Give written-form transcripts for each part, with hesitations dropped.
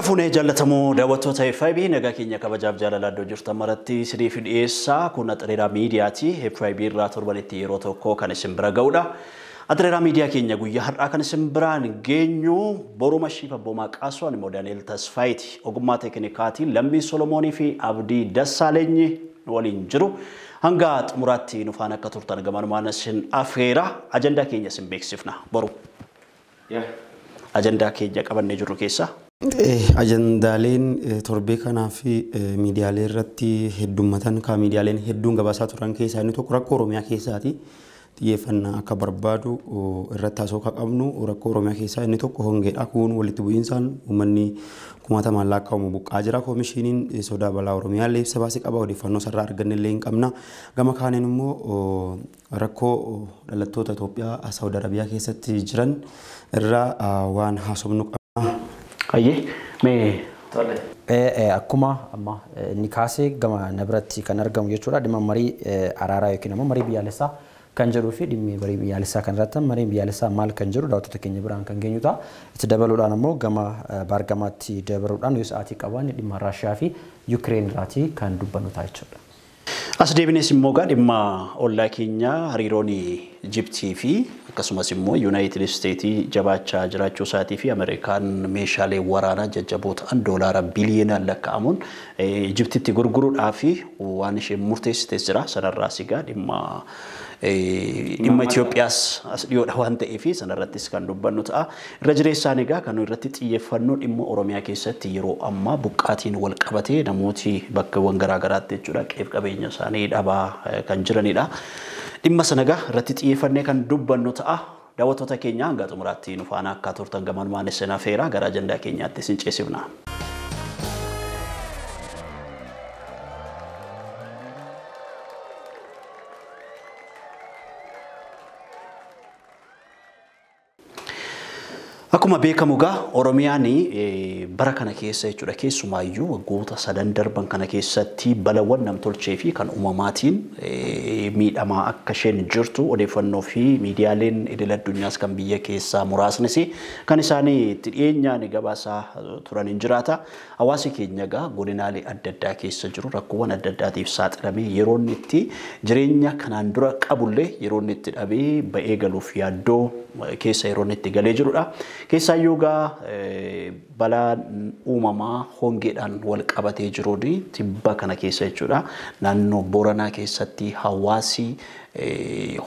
Harka fuunee jaallatamoo daawwattoota FIB nagaa keenya kabajaaf jaalala iddoo jirtan maratti isiniif dhiyeessaa kun Axereeraa miidiyaati. FIB irraa torbanitti yeroo tokko kan isin bira ga'udha. Axereeraa miidiyaa keenya guyyaa har'aa kan isin biraan geenyu boruma shiifa boomaa qaasuun immoo Daani'eel Tasfaayiti. Ogummaa teeknikaatiin Lammii Solomoonii fi Abdii Dassaaleenyi waliin jiru. Hanga xumuraatti nu faana akka turtan gamanumaan isin afeera. Ajandaa keenya isin beeksifna boru. Ajandaa keenya qabannee jirru keessaa. Ajandaaleen torbee kanaa fi miidiyaalee irratti heddummatan ka miidiyaaleen hedduun gabaasaa turan keessaa inni tokko rakkoo Oromiyaa keessaati. Xiyyeeffannaa akka barbaadu irratti haasoo qabnu rakkoo Oromiyaa keessaa inni tokko hongeedha. Kun walitti bu'iinsaan uummanni kumaatamaan lakkaa'amu buqqaa jira. Koomishiniin sodaa balaa Oromiyaa illee ibsa baasee qaba. Odeeffannoo sarara arganne illee hin qabna. Gama kaaniin immoo rakkoo dhalattoota Itoophiyaa Saawud Arabiyaa keessatti jiran irraa waan haasofnu qabna. Ayyee mee tolle akkuma amma ni kaasee gama nabratti kan argamu jechuudha. Dhimma marii araaraa yookiin immoo marii biyyaalessaa kan jedhuu fi dhimmi marii biyyaalessaa kan irratti marii biyyaalessaa maal kan jedhu daawwattoota keenya biraan kan geenyu ta'a. Itti dabaluudhaan immoo gama baargamaatti dabaluudhaan yoo sa'aatii qaban dhimma Raashiyaa fi Yuukireen irratti kan dubbannu ta'a jechuudha. As deebinees immoo dhimma ollaa keenya hariiroon Ijiptii fi akkasumas immoo Yuunaayitid Isteetii jabaachaa jiraachuu isaatii fi Ameerikaan meeshaalee waraanaa jajjaboo ta'an doolaara biliyoonaan lakkaa'amuun Ijiptitti gurguruudhaaf waan isheen murteessitees jira. Sanarraas egaa dhimma Itoophiyaas as dhiyoodha waan ta'eef sanarrattis kan dubbannu ta'a. Irra jireessaan egaa kan irratti xiyyeeffannoo dhimma Oromiyaa keessatti yeroo ammaa buqqaatiin wal qabatee namooti bakkawwan garaagaraatti jechuudha qe'ee qabeenya isaanii dhabaa kan jiranidha. Dhimma sanagaa irratti xiyyeeffannee kan dubbannu ta'a. Daawwattoota keenya hanga xumuraatti nu faana akka turtan gamanumaan isin afeera gara ajandaa keenyaatti isin ceesifna. Akkuma beekamu gaa Oromiyaan bara kana keessa jechuudha keessumaayyuu waggoota sadan darban kana keessatti balawwan namtolchee fi kan uumamaatiin miidhamaa akka isheen jirtu odeeffannoo fi miidiyaaleen idil addunyaas kan biyya keessaa muraasnis kan isaanii itti dhiyeenyaan gabaasaa turan hin jiraata. Hawaasi keenya gaa godinaalee adda addaa keessa jiru rakkoowwan adda addaatiif saaxilamee yeroo inni itti jireenya kanaan dura qabullee yeroo inni itti dhabee ba'ee galuuf yaaddoo keessa yeroo inni itti galee jirudha. Keessaayyuu gaa balaa uumamaa hongeedhaan wal qabatee jiruudha tibba kana keessa jechuudha. Naannoo Booranaa keessatti hawaasi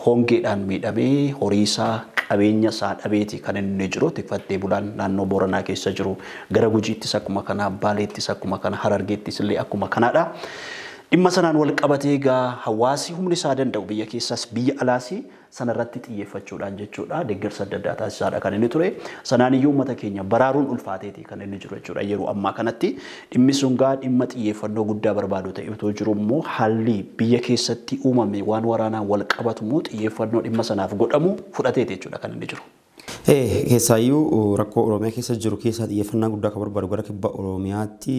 hongeedhaan miidhamee horiisaa qabeenya isaa dhabeeti kan inni jiru. Tikfattee bulaan naannoo Booranaa keessa jiru gara Gujiittis akkuma kana, Baaleettis akkuma kana, Harargeettis illee akkuma kanaadha. Dhimma sanaan wal qabatee gaa hawaasi humni isaa danda'u biyya keessaas biyya alaas sanarratti xiyyeeffachuudhaan jechuudha deeggarsa adda addaa taasisaadha kan inni ture. Sanaan iyyuu uummata keenya baraaruun ulfaateeti kan inni jiru jechuudha yeroo ammaa kanatti. Dhimmi sun gaa dhimma xiyyeeffannoo guddaa barbaadu ta'e otoo jiru immoo haalli biyya keessatti uumame waan waraanaan wal qabatu immoo xiyyeeffannoo dhimma sanaaf godhamu fudhateeti jechuudha kan inni jiru. Keessaayyuu rakkoo Oromiyaa keessa jiru keessaa xiyyeeffannaa guddaa kan barbaadu gara kibba Oromiyaatti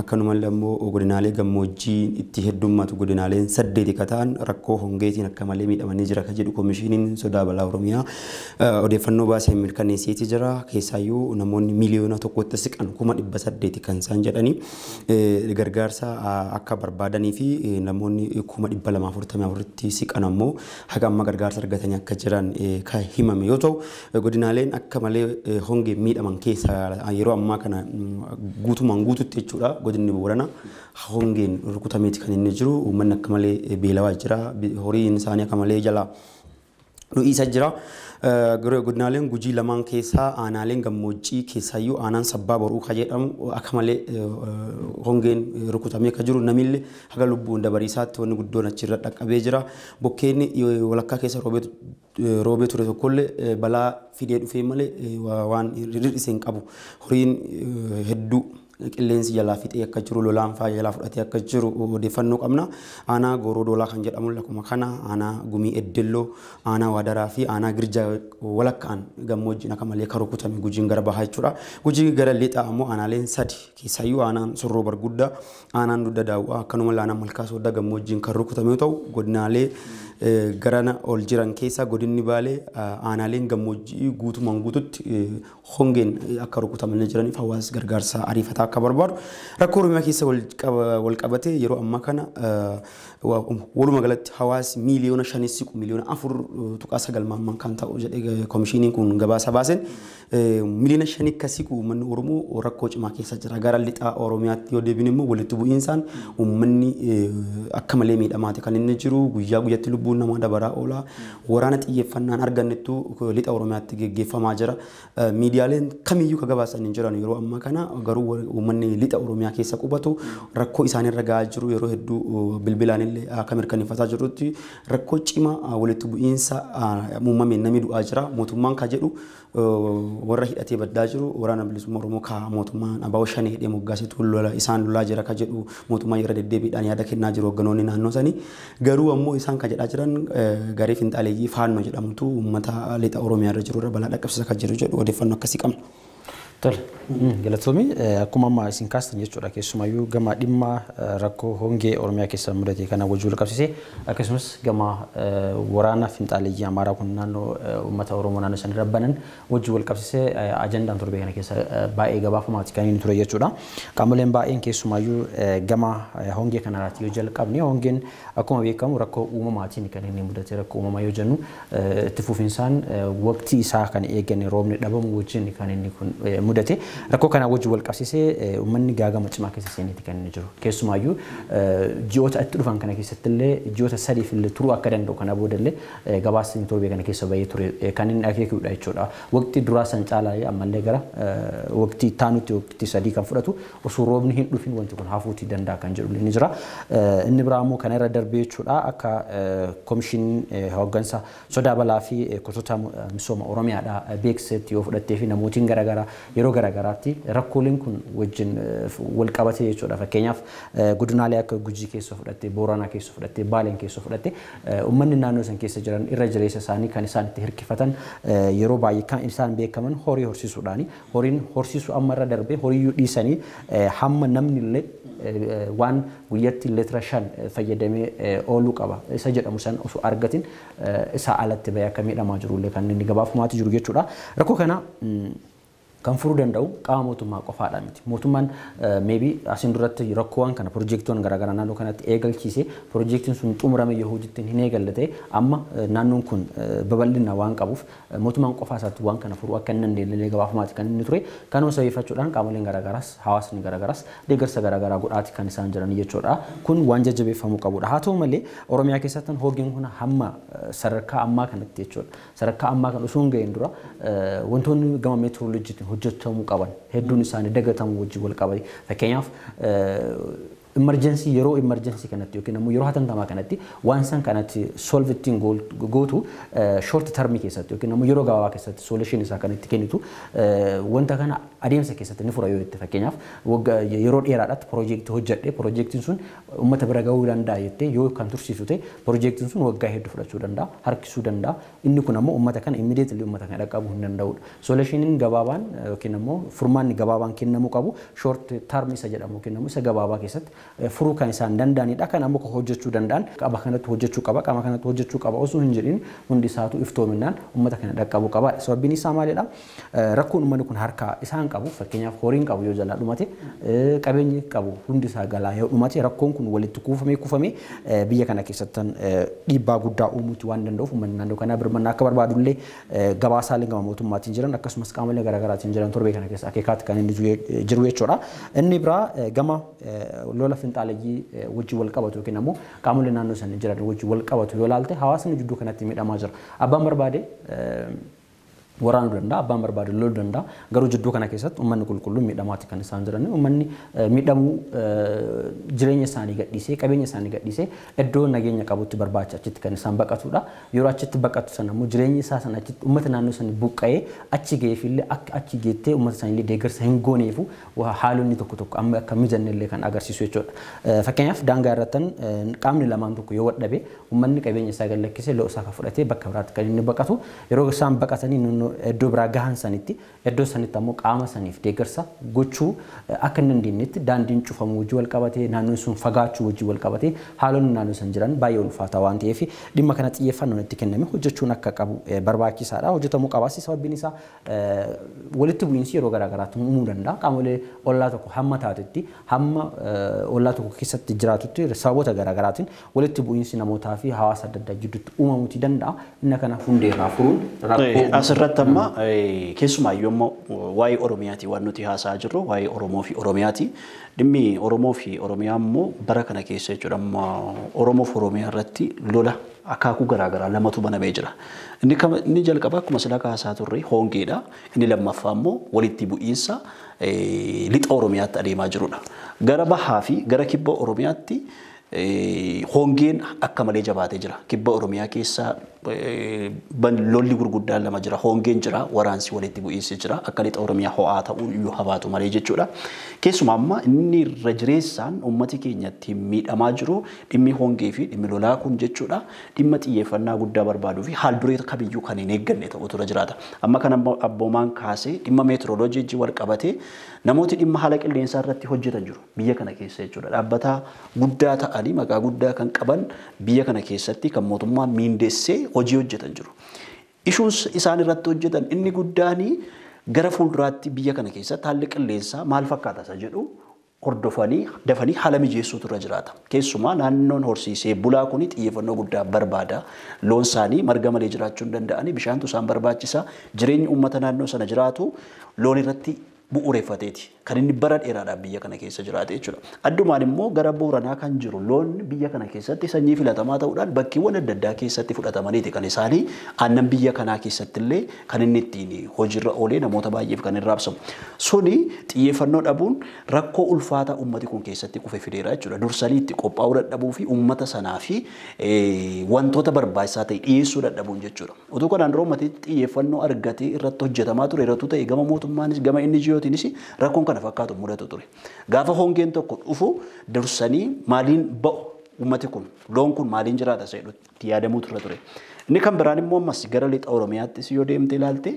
akkanumallee immoo godinaalee gammoojjii itti heddummatu godinaaleen 8 ka ta'an rakkoo hongeetiin akka malee miidhamanii jira kan jedhu koomishiniin sodaa balaa Oromiyaa odeeffannoo baasee mirkaneessee jira. Keessaayyuu namoonni miliyoona tokkotti siqan 800 kan isaan jedhanii gargaarsa akka barbaadanii fi namoonni 244 siqan ammoo haga amma gargaarsa argatanii akka jiran kan himame yoo ta'u godinaaleen akka malee hongee miidhaman keessa yeroo ammaa kana guutumaan guututti jechuudha. Godinni Booranaa hongeen rukutameeti kan inni jiru. Uummanni akka malee beelawaa jira. Horiin isaanii akka malee jala dhu'iisa jira. Godinaaleen Gujii lamaan keessaa aanaaleen gammoojjii keessaayyuu aanaan Sabbaa Boruu kan jedhamu akka malee hongeen rukutamee kan jiru. Namillee haga lubbuun dabariisaatti wanni guddoon achirra dhaqqabee jira. Bokkeen walakkaa keessa roobee ture tokkollee balaa fidee dhufee malee waan hir'isee hin qabu. Horiin hedduu qilleensi jalaa fixee akka jiru lolaan faa jalaa fudhatee akka jiru odeeffannoo qabna. Aanaa Gooroo Doolaa kan jedhamu akkuma kana aanaa Gumii Eddelloo, aanaa Waadaraa fi aanaa Girjaa walakkaan gammoojjiin akka malee kan rukutame Gujiin gara bahaa jechuudha. Gujii gara lixaa ammoo aanaaleen 3 keessaayyuu aanaan Sorroo Barguddaa, aanaan Dudda Daawwaa akkanuma aanaan Malkaa Sooddaa gammoojjiin kan rukutame yoo ta'u godinaalee garana ol jiran keessa godinni Baalee aanaaleen gammoojjii guutumaan guututti hongeen akka rukutaman jiraniif hawaasni gargaarsa ariifataa akka barbaadu rakkoo Oromiyaa keessa wal qabatee yeroo ammaa kana walumaa galatti hawaasni miliyoona 5 siqu miliyoona 4.9 kan ta'u jedhee komishiniin kun gabaasa baaseen miliyoona 5 akka siqu uummanni Oromoo rakkoo cimaa keessa jira. Gara lixaa Oromiyaatti yoo deebine immoo walitti bu'iinsaan uummanni akka malee miidhamaati kan inni jiru. Guyyaa guyyaatti lubbuun namaa dabaraa oola. Waraana xiyyeeffannaan argannettu lixa Oromiyaatti geggeeffamaa jira. Miidiyaaleen kamiyyuu ka gabaasan hin jiran yeroo ammaa kana garuu uummanni lixa Oromiyaa keessa qubatu rakkoo isaanirra gahaa jiru yeroo hedduu bilbilaan illee akka mirkaneeffataa jirutti rakkoo cimaa walitti bu'iinsa uumameen namni du'aa jira. Mootummaan ka jedhu warra hidhatee baddaa jiru waraana bilisummaa Oromoo ka mootummaan abaa shanee hidhee moggaasitu lola isaan lolaa jira ka jedhu mootummaa yeroo deddeebiidhaan yaada kennaa jiru hogganoonni naannoo sanii garuu ammoo isaan ka jedhaa jiran garee finxaaleeyyii faannoo jedhamtu uummata lixa Oromiyaa irra jiru irra balaa dhaqqabsiisa kan jiru jedhu odeeffannoo akkasii qabna. Tole, galatoomii akkuma amma isin kaastan jechuudha keessumayyuu gama dhimma rakkoo hongee Oromiyaa keessa mudate kana wajjin wal qabsiisee akkasumas gama waraana finxaaleeyyii Amaaraa kun naannoo uummata Oromoo naannoo isaanii rabbanan wajjin wal qabsiisee ajandaan torbee kana keessa baay'ee gabaafamaati kan inni ture jechuudha. Qaamoleen baay'een keessumayyuu gama hongee kanarraatti yoo jalqabne hongeen akkuma beekamu rakkoo uumamaatiin kan inni mudate rakkoo uumamaa yoo jennu itti fufinsaan waqtii isaa kan eegganne roobni dhabamu wajjin kan inni kun mudate rakkoo kana wajjin wal qabsiisee uummanni gaagama cimaa keessa seeneeti kan inni jiru. Keessumayyuu ji'oota itti dhufan kana keessatti illee ji'oota sadiif illee turuu akka danda'u kana boodallee gabaasni torbee kana keessa bahee ture kan inni akeekudha jechuudha. Waqtii duraa san caalaa ammallee gara waqtii taanutti waqtii sadii kan fudhatu osoo roobni hin dhufin wanti kun hafuutii danda'a kan jedhu ni jira. Inni biraa immoo kana irra darbee jechuudha akka komishinii hooggansa sodaa balaa fi kutuuta misooma Oromiyaadha beeksisetti yoo fudhattee fi namootiin garaagaraa yeroo garaagaraatti rakkooleen kun wajjin wal qabatee jechuudha. Fakkeenyaaf godinaalee akka Gujii keessa fudhattee, Booranaa keessa fudhattee, Baaleen keessa fudhattee uummanni naannoo san keessa jiran irra jireessa isaanii kan isaan itti hirkifatan yeroo baay'ee kan isaan beekaman horii horsiisuudhaani. Horiin horsiisuu amma irra darbee horiyyuu dhiisanii hamma namni illee waan guyyatti leetira 5 fayyadamee ooluu qaba. Isa jedhamu san osoo argatin isa alatti bahee akka miidhamaa jirullee kan inni gabaafumaatti jiru jechuudha. Rakkoo kana kan furuu danda'u qaama mootummaa qofaadha miti. Mootummaan maybe asin duratti rakkoowwan kana piroojeektoon garaagaraa naannoo kanatti eegalchiisee piroojeektiin sun xumurame yoo hojiitti hin eegallatee amma naannoon kun babal'ina waan qabuuf mootummaan qofaa isaatti waan kana furuu akka hin dandeenye gabaafumaatti kan inni ture. Kanuma sababeeffachuudhaan qaamoleen garaagaraas hawaasni garaagaraas deeggarsa garaagaraa godhaati kan isaan jiran jechuudha. Kun waan jajjabeeffamuu qabudha. Haa ta'u malee Oromiyaa keessatti hongeen kun hamma sadarkaa ammaa kanatti jechuudha. Sadarkaa ammaa kan osoo hin gahin dura wantoonni gama meetrooloojiitiin hojjetamuu qaban hedduun isaanii dagatamuu wajjin wal qabate. Fakkeenyaaf emergency yeroo emergency kanatti yookiin ammoo yeroo hatantamaa kanatti waan san kanatti solve ittiin gootu short term keessatti yookiin ammoo yeroo gabaabaa keessatti solution isaa kan itti kennitu wanta kana adeemsa keessatti ni fura yoo itti fakkeenyaaf yeroo dheeraadhaatti piroojeektii hojjedhee piroojeektiin sun uummata bira gahuu danda'a jettee yoo kan tursiisu ta'e piroojeektiin sun waggaa hedduu fudhachuu danda'a harkisuu danda'a. Inni kun ammoo uummata kana immediately uummata kana dhaqqabuu hin danda'udha. Solutioniin gabaabaan yookiin ammoo furmaanni gabaabaan kennamuu qabu short term isa jedhamu yookiin ammoo isa gabaabaa keessatti furuu kan isaan danda'anidha. Kan ammoo hojjechuu danda'an qaama kanatti hojjechuu qaba qaama kanatti hojjechuu qaba osoo hin jedhin hundi isaatu iftoominaan uummata kana dhaqqabuu qaba. Sababbiin isaa maalidha? Rakkoon uummanni kun harkaa isaan qabu fakkeenyaaf horiin qabu yoo jalaa dhumate qabeenyi qabu hundi isaa galaa yoo dhumate rakkoon kun walitti kuufamee biyya kana keessatti dhiibbaa guddaa uumuuti waan danda'uuf uummanni naannoo kanaa birmannaa akka barbaadullee gabaasaalee gama mootummaatiin jiran akkasumas qaamolee garaagaraatiin jiran torbee kana keessa akeekaatti kan inni jiru jechuudha. Inni biraa gama lola finxaaleeyyii wajjin wal qabatu yookiin ammoo qaamolee naannoo sana jiran wajjin wal qabatu yoo ilaalte hawaasni jidduu kanatti miidhamaa jira. Abbaan barbaade waraanuu danda'a abbaan barbaade loluu danda'a garuu jidduu kana keessatti uummanni qulqulluun miidhamaatti kan isaan jiran uummanni miidhamuu jireenya isaanii gadhiisee qabeenya isaanii gadhiisee iddoo nageenya qabutti barbaacha achitti kan isaan baqatudha. Yeroo achitti baqatu sana immoo jireenya isaa sana achitti uummata naannoo sana buqqa'ee achi ga'eefillee akka achi geettee uummata isaaniillee deeggarsa hin gooneefu haalonni tokko amma akka mijannellee kan agarsiisu jechuudha. Fakkeenyaaf daangaa irrattan qaamni lamaan tokko yoo wadhabe uummanni qabeenya isaa gad lakkisee lo'oo isaa fudhatee bakka biraatti kan inni baqatu yeroo isaan baqatanii iddoo biraa gahan sanitti iddoo sanitti ammoo qaama saniif deeggarsa gochuu akka hin dandeenyetti daandiin cufamu wajji wal qabatee naannoon sun fagaachuu wajji wal qabatee haalonni naannoo san jiran baay'ee ulfaataa waan ta'eef dhimma kana xiyyeeffannoon itti kenname hojjechuun akka qabu barbaachisaadha. Hojjetamuu qabaas sababiin isaa walitti bu'iinsi yeroo garaagaraatti uumuu danda'a. Qaamolee ollaa tokko hamma taatetti hamma ollaa tokko keessatti jiraatutti sababoota garaagaraatiin walitti bu'iinsi namootaa fi hawaasa adda addaa gidduutti uumamuutii danda'a. Inni kana hundeerraa furuun rakkoo asirratti amma keessumaayyuu immoo waa'ee Oromiyaati waan nuti haasa'aa jirru waa'ee Oromoo fi Oromiyaati. Dhimmi Oromoo fi Oromiyaa immoo bara kana keessa jechuudha amma Oromoo fi Oromiyaa irratti lola akaakuu garaagaraa lamatu banamee jira. Inni jalqaba akkuma sila kaasaa turre hongeedha. Inni lammaffaa immoo walitti bu'iinsa lixa Oromiyaatti adeemaa jirudha. Gara bahaa fi gara kibba Oromiyaatti hongeen akka malee jabaatee jira. Kibba Oromiyaa keessa lolli gurguddaan lama jira. Hongeen jira, waraansi walitti bu'iinsi jira. Akka lixa Oromiyaa ho'aa ta'uu iyyuu habaatu malee jechuudha. Keessumaa amma inni irra jireessaan uummati keenyatti miidhamaa jiru dhimmi hongee fi dhimmi lolaa kun jechuudha. Dhimma xiyyeeffannaa guddaa barbaaduu fi haal duree kamiyyuu kan hin eegganne ta'utu irra jiraata. Amma kan abboomaan kaasee dhimma meetirooloojii wal qabatee namooti dhimma haala qilleensaa irratti hojjetan jiru. Biyya kana keessa jechuudha. Dhaabbata guddaa ta'anii maqaa guddaa kan qaban biyya kana keessatti kan mootummaan miindeessee hojii hojjetan jiru. Ishuun isaan irratti hojjetan inni guddaanii gara fuulduraatti biyya kana keessatti haalli qilleensaa maal fakkaata isa jedhu hordofanii dafanii haala mijeessuutu irra jiraata. Keessumaa naannoon horsiisee bulaa kun xiyyeeffannoo guddaa barbaada. Loon isaanii marga malee jiraachuu hin danda'anii bishaantu isaan barbaachisa. Jireenyi uummata naannoo sana jiraatu loon irratti bu'uureffateeti. Kan inni bara dheeraadhaaf biyya kana keessa jiraate jechuudha. Addumaan immoo gara Booranaa kan jiru loon biyya kana keessatti sanyii filatamaa ta'uudhaan bakkeewwan adda addaa keessatti fudhatamaniiti kan isaanii aannan biyya kanaa keessatti illee kan inni ittiin hojiirra oolee namoota baay'eef kan hin raabsamu. Suni xiyyeeffannoo dhabuun rakkoo ulfaataa uummati kun keessatti kufe fideera jechuudha. Dursanii itti qophaa'uu dadhabuu fi uummata sanaa fi wantoota barbaachisaa ta'e dhiyeessuu dadhabuun jechuudha. Utuu kanaan dura uummati xiyyeeffannoo argatee irratti hojjetamaa ture irrattuu ta'e gama mootummaanis gama inni jiyootiinis rakkoon kana fakkaatu mudatu ture. Gaafa hongeen tokko dhufu dursanii maaliin ba'u uummati kun loon kun maaliin jiraata jedhutti yaadamuu ture. Inni kan biraan immoo ammas gara lixa Oromiyaattis yoo deemte ilaalte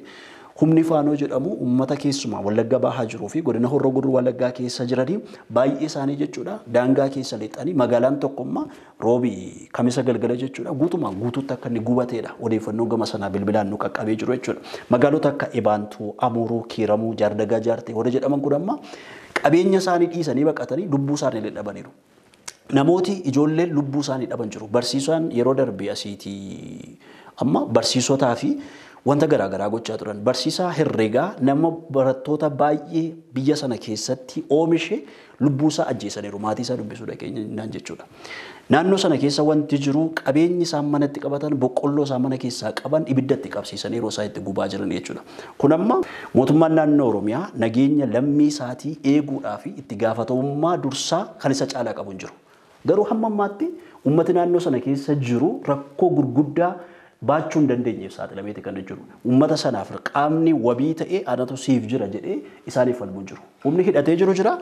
humni faanoo jedhamu uummata keessumaa Wallagga bahaa jiruu fi godina Horroo Guduruu Wallaggaa keessa jiranii baay'ee isaanii jechuudha daangaa keessa lixanii magaalaan tokkommaa roobii kamisa galgala jechuudha guutumaan guutuutti akka inni gubateedha odeeffannoo gama sanaa bilbilaan nu qaqqabee jiru jechuudha magaalota akka Ebaantuu, Amuruu, Kiiramuu, Jaardagaa, Jaartee warra jedhaman kun amma qabeenya isaanii dhiisanii baqatanii lubbuu isaanii dhabaniiru. Namooti ijoolleen lubbuu isaanii dhaban jiru. Barsiisaan yeroo darbe asiitii amma barsiisotaa fi wanta garaagaraa gochaa turan. Barsiisaa herreegaa nama barattoota baay'ee biyya sana keessatti oomishe lubbuu isaa ajjeesaniiru. Maatii isaa dubbisuu dhaqeenyaan jechuudha. Naannoo sana keessa wanti jiru qabeenyi isaan manatti qabatan boqqolloo isaan mana keessaa qaban ibiddatti qabsiisanii yeroo isaa itti gubaa jiran jechuudha. Kun amma mootummaan naannoo Oromiyaa nageenya lammii isaatii eeguudhaa fi itti gaafatamummaa dursaa kan isa caalaa qabu hin jiru. Garuu hamma ammaatti uummati naannoo sana keessa jiru rakkoo gurguddaa baachuu hin dandeenyeef saaxilameeti kan jiru. Uummata sanaaf qaamni wabii ta'ee anatu siif jira jedhee isaaniif falmuu jiru. Humni hidhatee jiru jira.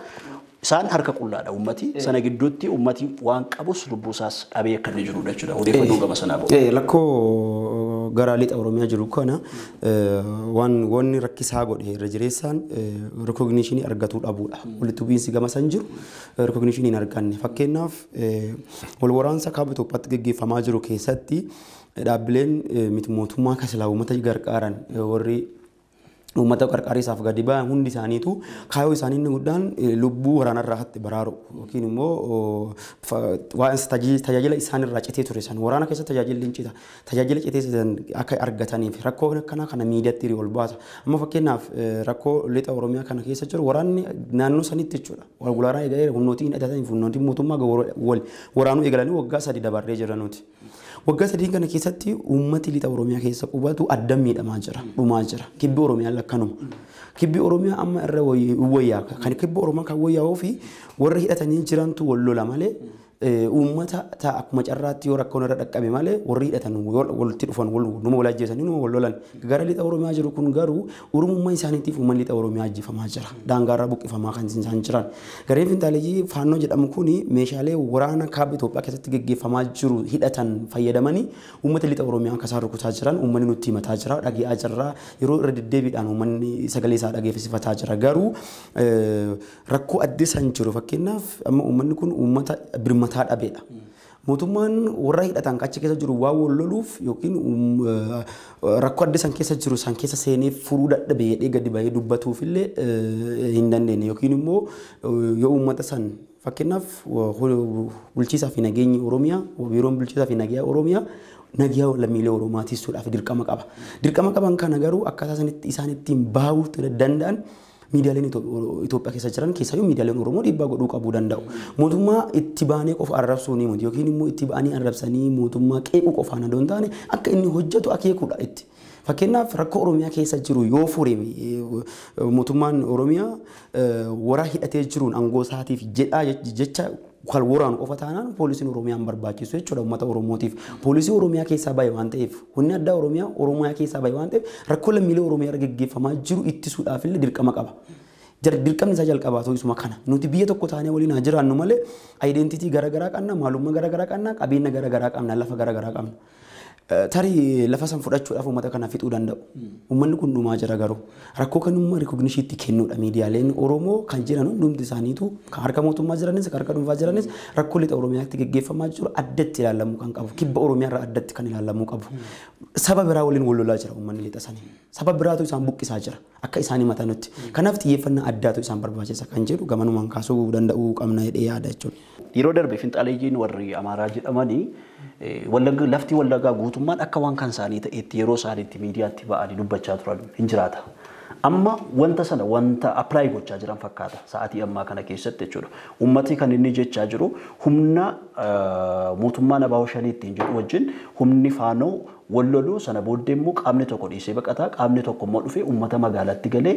Isaan harka qullaadha uummati sana gidduutti uummati waan qabus lubbuu isaas dhabee akka inni jirudha jechuudha. Odeeffannoo gama sanaa ba'u. Lakkoo gara lixa Oromiyaa jiru kana wanni rakkisaa godhe irra jireessaan recognition argatuu dhabuudha. Walitti bu'iinsi gama san jiru recognition hin arganne. Fakkeenyaaf wal waraansa kaaba Itoophiyaatti gaggeeffamaa jiru keessatti dhaabbileen miti mootummaa kasilaa uummata gargaaran warri uummata qarqariisaaf gadi ba'an hundi isaaniitu kaayoo isaanii inni guddaan lubbuu waraanarraa hatti baraaru yookiin immoo waan tajaajila isaanirraa citee ture san waraana keessa tajaajilli hin cita tajaajila citee san akka argataniif rakkoo akkanaa kana miidiyaatti ol baasa amma fakkeenyaaf rakkoo lixa Oromiyaa kana keessa jiru waraanni naannoo sanitti jechuudha wal gulaaraa eegalee humnootiin hidhatanii fi humnootiin mootummaa waraanuu eegalanii waggaa 3 dabarree jiranuuti. Waggaa 3 kana keessatti uummati lixa Oromiyaa keessa qubatu adda miidhamaa jira dhumaa jira kibbi Oromiyaa lakkanuma kibbi Oromiyaa amma irra wayyaa kan kibbi Oromiyaa kan wayyaa'uu fi warra hidhatanii jirantu wal lola malee uummata ta'a akkuma carraatti yoo rakkoon irra dhaqqabe malee warri hidhatan walitti dhufan numa wal ajjeesanii numa wal lolan gara lixa Oromiyaa jiru kun garuu Oromummaa isaaniitiif uummanni lixa Oromiyaa ajjeefamaa jira daangaarraa buqqifamaa kan isaan jiran gareen finxaaleeyyii faannoo jedhamu kun meeshaalee waraana kaaba Itoophiyaa keessatti gaggeeffamaa jiru hidhatan fayyadamanii uummata lixa Oromiyaa akka isaan rukutaa jiran uummanni nutti himataa jira dhage'aa jirra yeroo irra deddeebiidhaan uummanni sagalee isaa dhageessifataa jira garuu rakkoo addisan jiru fakkeenyaaf amma uummanni kun uummata birmataa dhabeedha. Mootummaan warra hidhatan achi keessa jiru waa wal loluuf yookiin rakkoo addisan keessa jiru san keessa seenee furuu dadhabee jedhee gadi bahee dubbatuuf illee hin dandeenye yookiin immoo yoo uummata san fakkeenyaaf bulchiisaa fi nageenyi Oromiyaa biiroon bulchiisaa fi nageenya Oromiyaa nagiyaa lammiilee Oromoo tiisuudhaaf dirqama qaba. Dirqama qaban kana garuu akkaataa isaan ittiin baahuu danda'an miidiyaaleen Itoophiyaa keessa jiran keessaayyuu miidiyaaleen Oromoo dhiibbaa godhuu qabuu danda'u. Mootummaa itti baanee qofa arrabsuu ni muti yookiin immoo itti baanii arrabsanii mootummaa qeequu qofaan adoo hin taane akka inni hojjetu akeekuudha itti. Fakkeenyaaf rakkoo Oromiyaa keessa jiru yoo fure mootummaan Oromiyaa wara hidhatee jiruun aangoo isaatiif jedhaa jecha kan waraanu qofa taanaan poolisiin Oromiyaan barbaachisu jechuudha uummata Oromootiif. Poolisii Oromiyaa keessaa bahe waan ta'eef humni addaa Oromiyaa keessaa bahe waan ta'eef rakkoo lammiilee Oromiyaa irra gaggeeffamaa jiru ittisuudhaaf illee dirqama qaba. Dirqamni isaa jalqabaa ta'uu isuma kana. Nuti biyya tokko taanee waliin haa jiraannu malee ayideentitii garaagaraa qabna, maalummaa garaagaraa qabna, qabeenya garaagaraa qabna, lafa garaagaraa qabna. Tarii lafa san fudhachuudhaaf uummata kana fixuu danda'u. Uummanni kun dhumaa jira garuu rakkoo kanummaa rikognishiitti kennuudha miidiyaaleen Oromoo kan jiran hundumti isaaniitu kan harka mootummaa jiranis kan harka dhuunfaa jiranis rakkoo lixa Oromiyaatti gaggeeffamaa jiru addatti ilaalamuu kan qabu kibba Oromiyaa irraa addatti kan ilaalamuu qabu. Saba biraa waliin wal lolaa jira uummanni lixa sanii. Saba biraatu isaan buqqisaa jira akka isaanii matanutti. Kanaaf xiyyeeffannaa addaatu isaan barbaachisa kan jedhu gamanumaan kaasuu danda'uu qabna jedhee yaada jechuudha. Yeroo darbe finxaaleeyyiin warri Amaaraa jedhamanii lafti Wallaggaa guutummaan akka waan kan isaanii ta'etti yeroo isaaniitti miidiyaatti ba'anii dubbachaa turan hin jiraata. Amma wanta sana wanta apply gochaa jiran fakkaata sa'aatii ammaa kana keessatti jechuudha. Ummati kan inni jechaa jiru humna mootummaan Abaa Shaniitiin jedhu wajjin humni faanoo walloluu sana booddee immoo qaamni tokko dhiisee baqataa qaamni tokko immoo dhufee ummata magaalaatti galee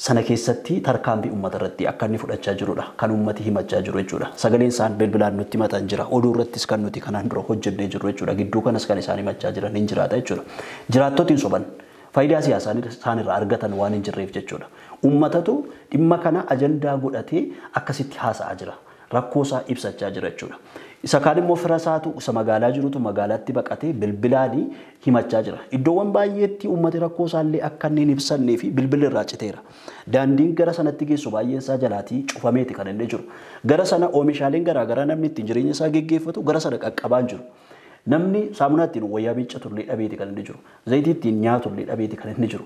sana keessatti tarkaanfii ummata irratti akka inni fudhachaa jirudha kan ummati himachaa jiru jechuudha. Sagaleen isaan bilbilaan nutti himatan jira. Oduu irrattis kan nuti kanaan dura hojjennee jiru jechuudha. Gidduu kanas kan isaan himachaa jiran hin jiraata jechuudha. Jiraattotni soban faayidaa siyaasaa isaan irraa argatan waan hin jirreef jechuudha. Ummatatu dhimma kana ajandaa godhatee akkasitti haasa'aa jira. Rakkoo isaa ibsachaa jira jechuudha. Isa kaan immoo fira isaatu isa magaalaa jirutu magaalaatti baqatee bilbilaanii himachaa jira. Iddoowwan baay'eetti uummati rakkoo isaallee akka inni ibsannee fi bilbilli irraa citeera. Daandiin gara sanatti geessu baay'een isaa jalaatii cufameeti kan inni jiru. Gara sana oomishaaleen garaagaraa namni ittiin jireenya isaa geggeeffatu gara sana qaqqabaan jiru. Namni saamunaa ittiin wayyaa miiccatu illee dhabeeti kan inni jiru. Zayitii ittiin nyaatu illee dhabeeti kan inni jiru.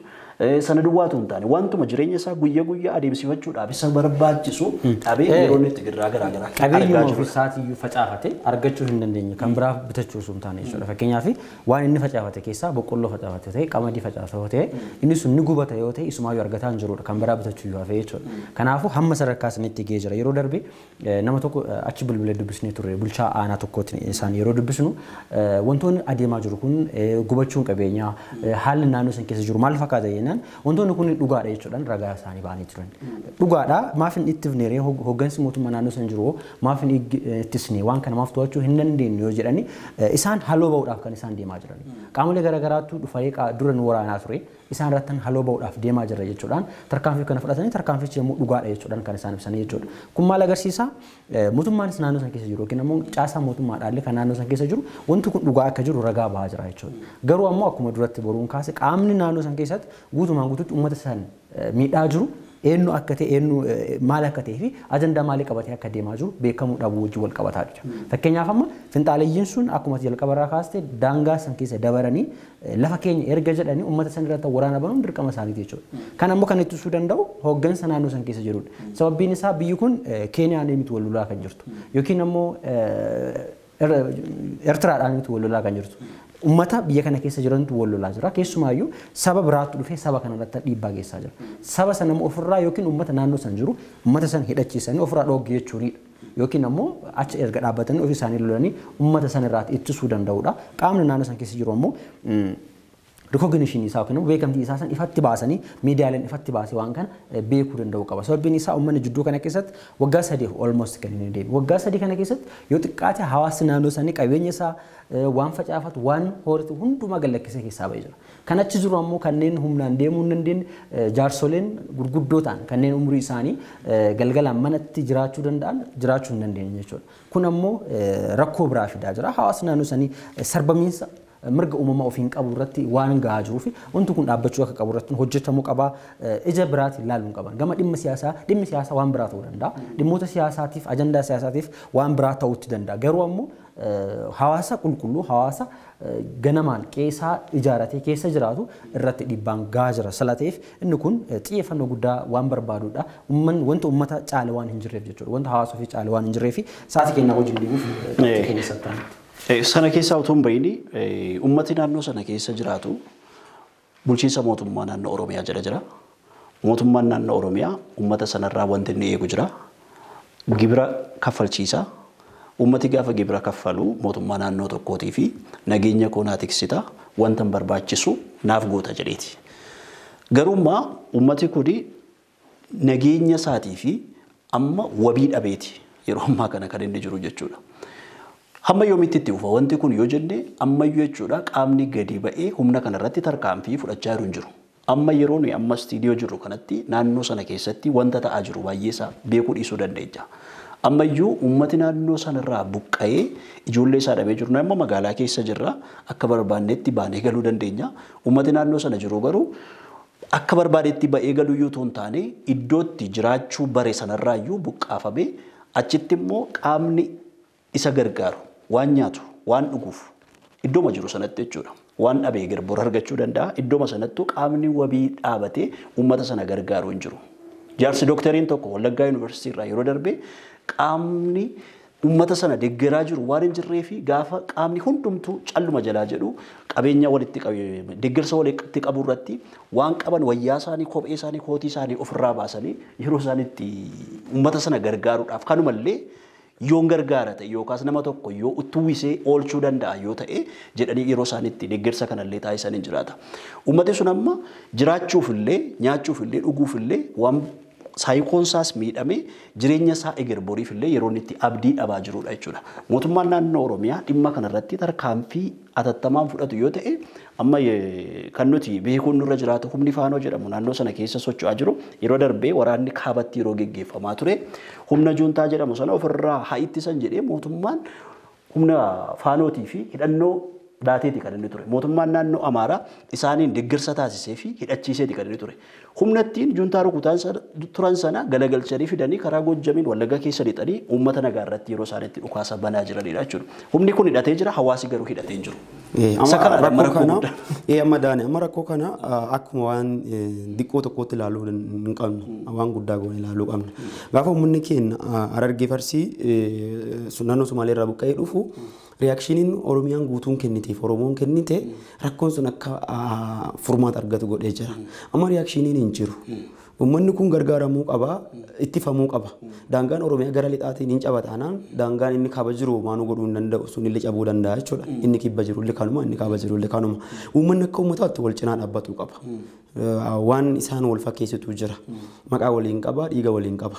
Sana duwwaatu hin taane wantuma jireenya isaa guyyaa guyyaa adeemsifachuudhaaf isa barbaachisu dhabee yeroo inni itti garaagaraa qabeenya ofiisaatii facaafate argachuu hin dandeenye kan biraa bitachuu sun taane jechuudha. Fakkeenyaaf waan inni facaafate keessaa boqqolloo facaafate ta'e qamadii facaafate ta'e inni sun ni gubata yoo ta'e isumaayyuu argataa hin jirudha kan biraa bitachuu yoo hafe jechuudha. Kanaafuu hamma sadarkaa sanitti gahee jira. Yeroo darbe nama tokko achi bilbilee dubbisnee turre bulchaa aanaa tokkooti isaan yeroo dubbisnu wantoonni adeemaa jiru kun gubachuun qabeenyaa haalli naannoo san keessa jiru maal fakkaata jennaan wantoonni kun dhugaadha jechuudhaan ragaa isaanii baanii turan. Dhugaadha maaf hin ittifneeree hoggansi mootummaa naannoo san jiru maaf hin ittisnee waan kana maaf to'achuu hin dandeenye yoo jedhani isaan haloo ba'uudhaaf kan isaan deemaa jiran. Qaamolee garaagaraatu dhufee dura nu waraanaa ture isaan irratti haloo ba'uudhaaf deemaa jira jechuudhaan tarkaanfii kana fudhatanii tarkaanfichi immoo dhugaadha jechuudhaan kan isaan ibsanii jechuudha. Kun maal agarsiisa mootummaanis naannoo san keessa jiru yookiin immoo caasaa mootummaadhaallee kan naannoo san keessa jiru wanti kun dhugaa akka jiru ragaa bahaa jira jechuudha. Garuu ammoo akkuma duratti boruun kaase qaamni naannoo san keessatti guutumaan guutuutti uummata san miidhaa jiru eenyu akka ta'e eenyu maal akka ta'ee fi ajandaa maalii qabatee akka deemaa jiru beekamuu dhabuu wajjin wal qabataa jira. Fakkeenyaaf amma finxaaleeyyiin sun akkuma jalqabarraa kaastee daangaa san keessa dabaranii lafa keenya erga jedhanii uummata san irratti waraana banuun dirqama isaaniiti jechuudha. Kan ammoo kan ittisuu danda'u hooggansa naannoo san keessa jirudha. Sababbiin isaa biyyi kun Keeniyaan miti wal lolaa kan jirtu yookiin ammoo Eertiraadhaan miti wal lolaa kan jirtu. Ummata biyya kana keessa jirantu wal lolaa jira. Keessumaayyuu saba biraatu dhufee saba kana irratti dhiibbaa geessaa jira. Saba sana ofirraa yookiin ummata naannoo san jiru ummata san hidhachiisanii ofirraa dhoogge jechuudha. Yookiin ammoo achi erga dhaabbatanii ofii isaanii lolanii ummata san irraa ittisuu danda'udha. Qaamni naannoo san keessa jiru ammoo recognition isaa yookiin beekamtii isaa san ifatti baasanii miidiyaaleen ifatti baasee waan kana beekuu danda'u qaba. Sababiin isaa uummanni jidduu kana keessatti waggaa 3 almost kan inni deemu. Waggaa 3 kana keessatti yoo xiqqaate hawaasni naannoo sanii qabeenya isaa waan facaafatu waan horatu hundumaa gallakkisee keessaa ba'ee jira. Kan achi jiru ammoo kanneen humnaan deemuu hin dandeenye jaarsoleen gurguddoo ta'an kanneen umurii isaanii galgalaan manatti jiraachuu danda'an jiraachuu hin dandeenye jechuudha. Kun ammoo rakkoo biraa fidaa jira. Hawaasni naannoo sanii sarbamiinsa mirga uumamaa ofiin qabu irratti waan gahaa jiruu fi wanti kun dhaabbachuu akka qabu irratti hojjetamuu qaba. Ija biraatiin ilaaluun qaban. Gama dhimmi siyaasaa waan biraa ta'uu danda'a. Dhimmoota siyaasaatiif ajandaa siyaasaatiif waan biraa ta'uu danda'a. Garuu ammoo hawaasa qulqulluu hawaasa ganamaan qeesaa ijaaratee keessa jiraatu irratti dhiibbaan gahaa jira. Salateef inni kun xiyyeeffannoo guddaa waan barbaadudha. Wanta uummata caale waan hin jirreef jechuudha. Wanta hawaasa ofii caale waan hin jirreef sa'aatii keenya hojii deemuuf keenya sattaan. Sana keessaa utuu hin bahiin uummati naannoo sana keessa jiraatu bulchiinsa mootummaa naannoo Oromiyaa jira. Mootummaan naannoo Oromiyaa uummata sanarraa wanti inni eegu jira. Gibira kaffalchiisa. Uummati gaafa gibira kaffalu mootummaa naannoo tokkootii fi nageenya koo naa tiksita wanta hin barbaachisu naaf goota jedheeti. Garuummaa uummati kun nageenya isaatii fi amma wabii dhabeeti yeroo ammaa kana kan inni jiru jechuudha. Hamma yoomitti itti ufa wanti kun yoo jenne ammayyuu jechuudha qaamni gadi ba'ee humna kanarratti tarkaanfii fudhachaa jiru hin jiru. Amma yeroo nuyi amma istiidiyoo jirru kanatti naannoo sana keessatti wanta ta'aa jiru baay'ee isaa beekuu dhiisuu dandeenya. Ammayyuu uummati naannoo sanarraa buqqa'ee ijoollee isaa dhabee jiru. Amma magaalaa keessa jirra akka barbaannetti baanee galuu dandeenya. Uummati naannoo sana jiru garuu akka barbaadetti ba'ee galuu yoo ta'u hin taane iddootti jiraachuu bare sanarraayyuu buqqaafamee achitti immoo qaamni isa gargaaru waan nyaatu waan dhuguuf iddooma jiru sanatti jechuudha. Waan dhabee garboora argachuu danda'a. Iddooma sanattuu qaamni wabii dhaabatee uummata sana gargaaru hin jiru. Jaarsi doktariin tokko Wallaggaa Yuunivarsiitii irraa yeroo darbee qaamni uummata sana deeggaraa jiru waan hin jirree fi gaafa qaamni hundumtuu calluma jalaa jedhu qabeenya walitti qabu deeggarsa walitti qabu irratti waan qaban wayyaa isaanii kophee isaanii kootii isaanii ofirraa baasanii yeroo isaanitti uummata sana gargaaruudhaaf kanumallee yoon gargaara ta'e yookaas nama tokko yoo utuwisee oolchuu danda'a yoo ta'e jedhanii yeroo isaanitti deeggarsa kanallee taasisan hin jiraata. Uummati sun amma jiraachuufillee nyaachuufillee dhuguufillee waan saayikoonsaas miidhamee jireenya isaa eger boriifillee yeroo itti abdii dhabaa jirudha jechuudha. Mootummaan naannoo Oromiyaa dhimma kanarratti tarkaanfii atattamaan fudhatu yoo ta'e amma kan nuti beekuun nurra jiraatu humni faanoo jedhamu naannoo sana keessa socho'aa jiru yeroo darbee waraanni kaabatti yeroo geggeeffamaa ture humna juuntaa jedhamu sana ofirraa haa ittisan jedhee mootummaan humna faanootii fi hidhannoo daateeti kan inni ture. Mootummaan naannoo Amaaraa isaaniin deeggarsa taasisee fi hidhachiiseeti kan inni ture. Humnattiin juuntaa rukutaan turan sana galagalchanii fidanii karaa Gojjamiin Wallagga keessa lixanii uummata nagaa irratti yeroo isaanitti dhukaasa banaa jiranidha jechuudha. Humni kun hidhatee jira, hawaasi garuu hidhatee hin jiru. Amma rakkoo kana akkuma waan diqqoo tokkotti ilaaluu hin qabnu waan guddaa goone ilaaluu qabna. Gaafa uummanni keenya Harargee Farsii naannoo Sumaalee irraa buqqa'ee dhufu reakshiiniin Oromiyaan guutuun kenniteef Oromoon kennite rakkoon sun akka furmaata argatu godhee jira. Amma reakshiiniin hin jiru. Uummanni kun gargaaramuu qaba, ittifamuu qaba. Daangaan Oromiyaa gara lixaatiin hin caba taanaan daangaan inni kaaba jiru maanuu godhuu hin danda'u sun illee cabuu danda'a jechuudha. Inni kibba jiru illee kanuma inni kaaba jiru illee kanuma. Uummanni akka uummataatti wal cinaa dhaabbatu qaba. Waan isaan wal fakkeessitu jira. Maqaa waliin qaba, dhiiga waliin qaba.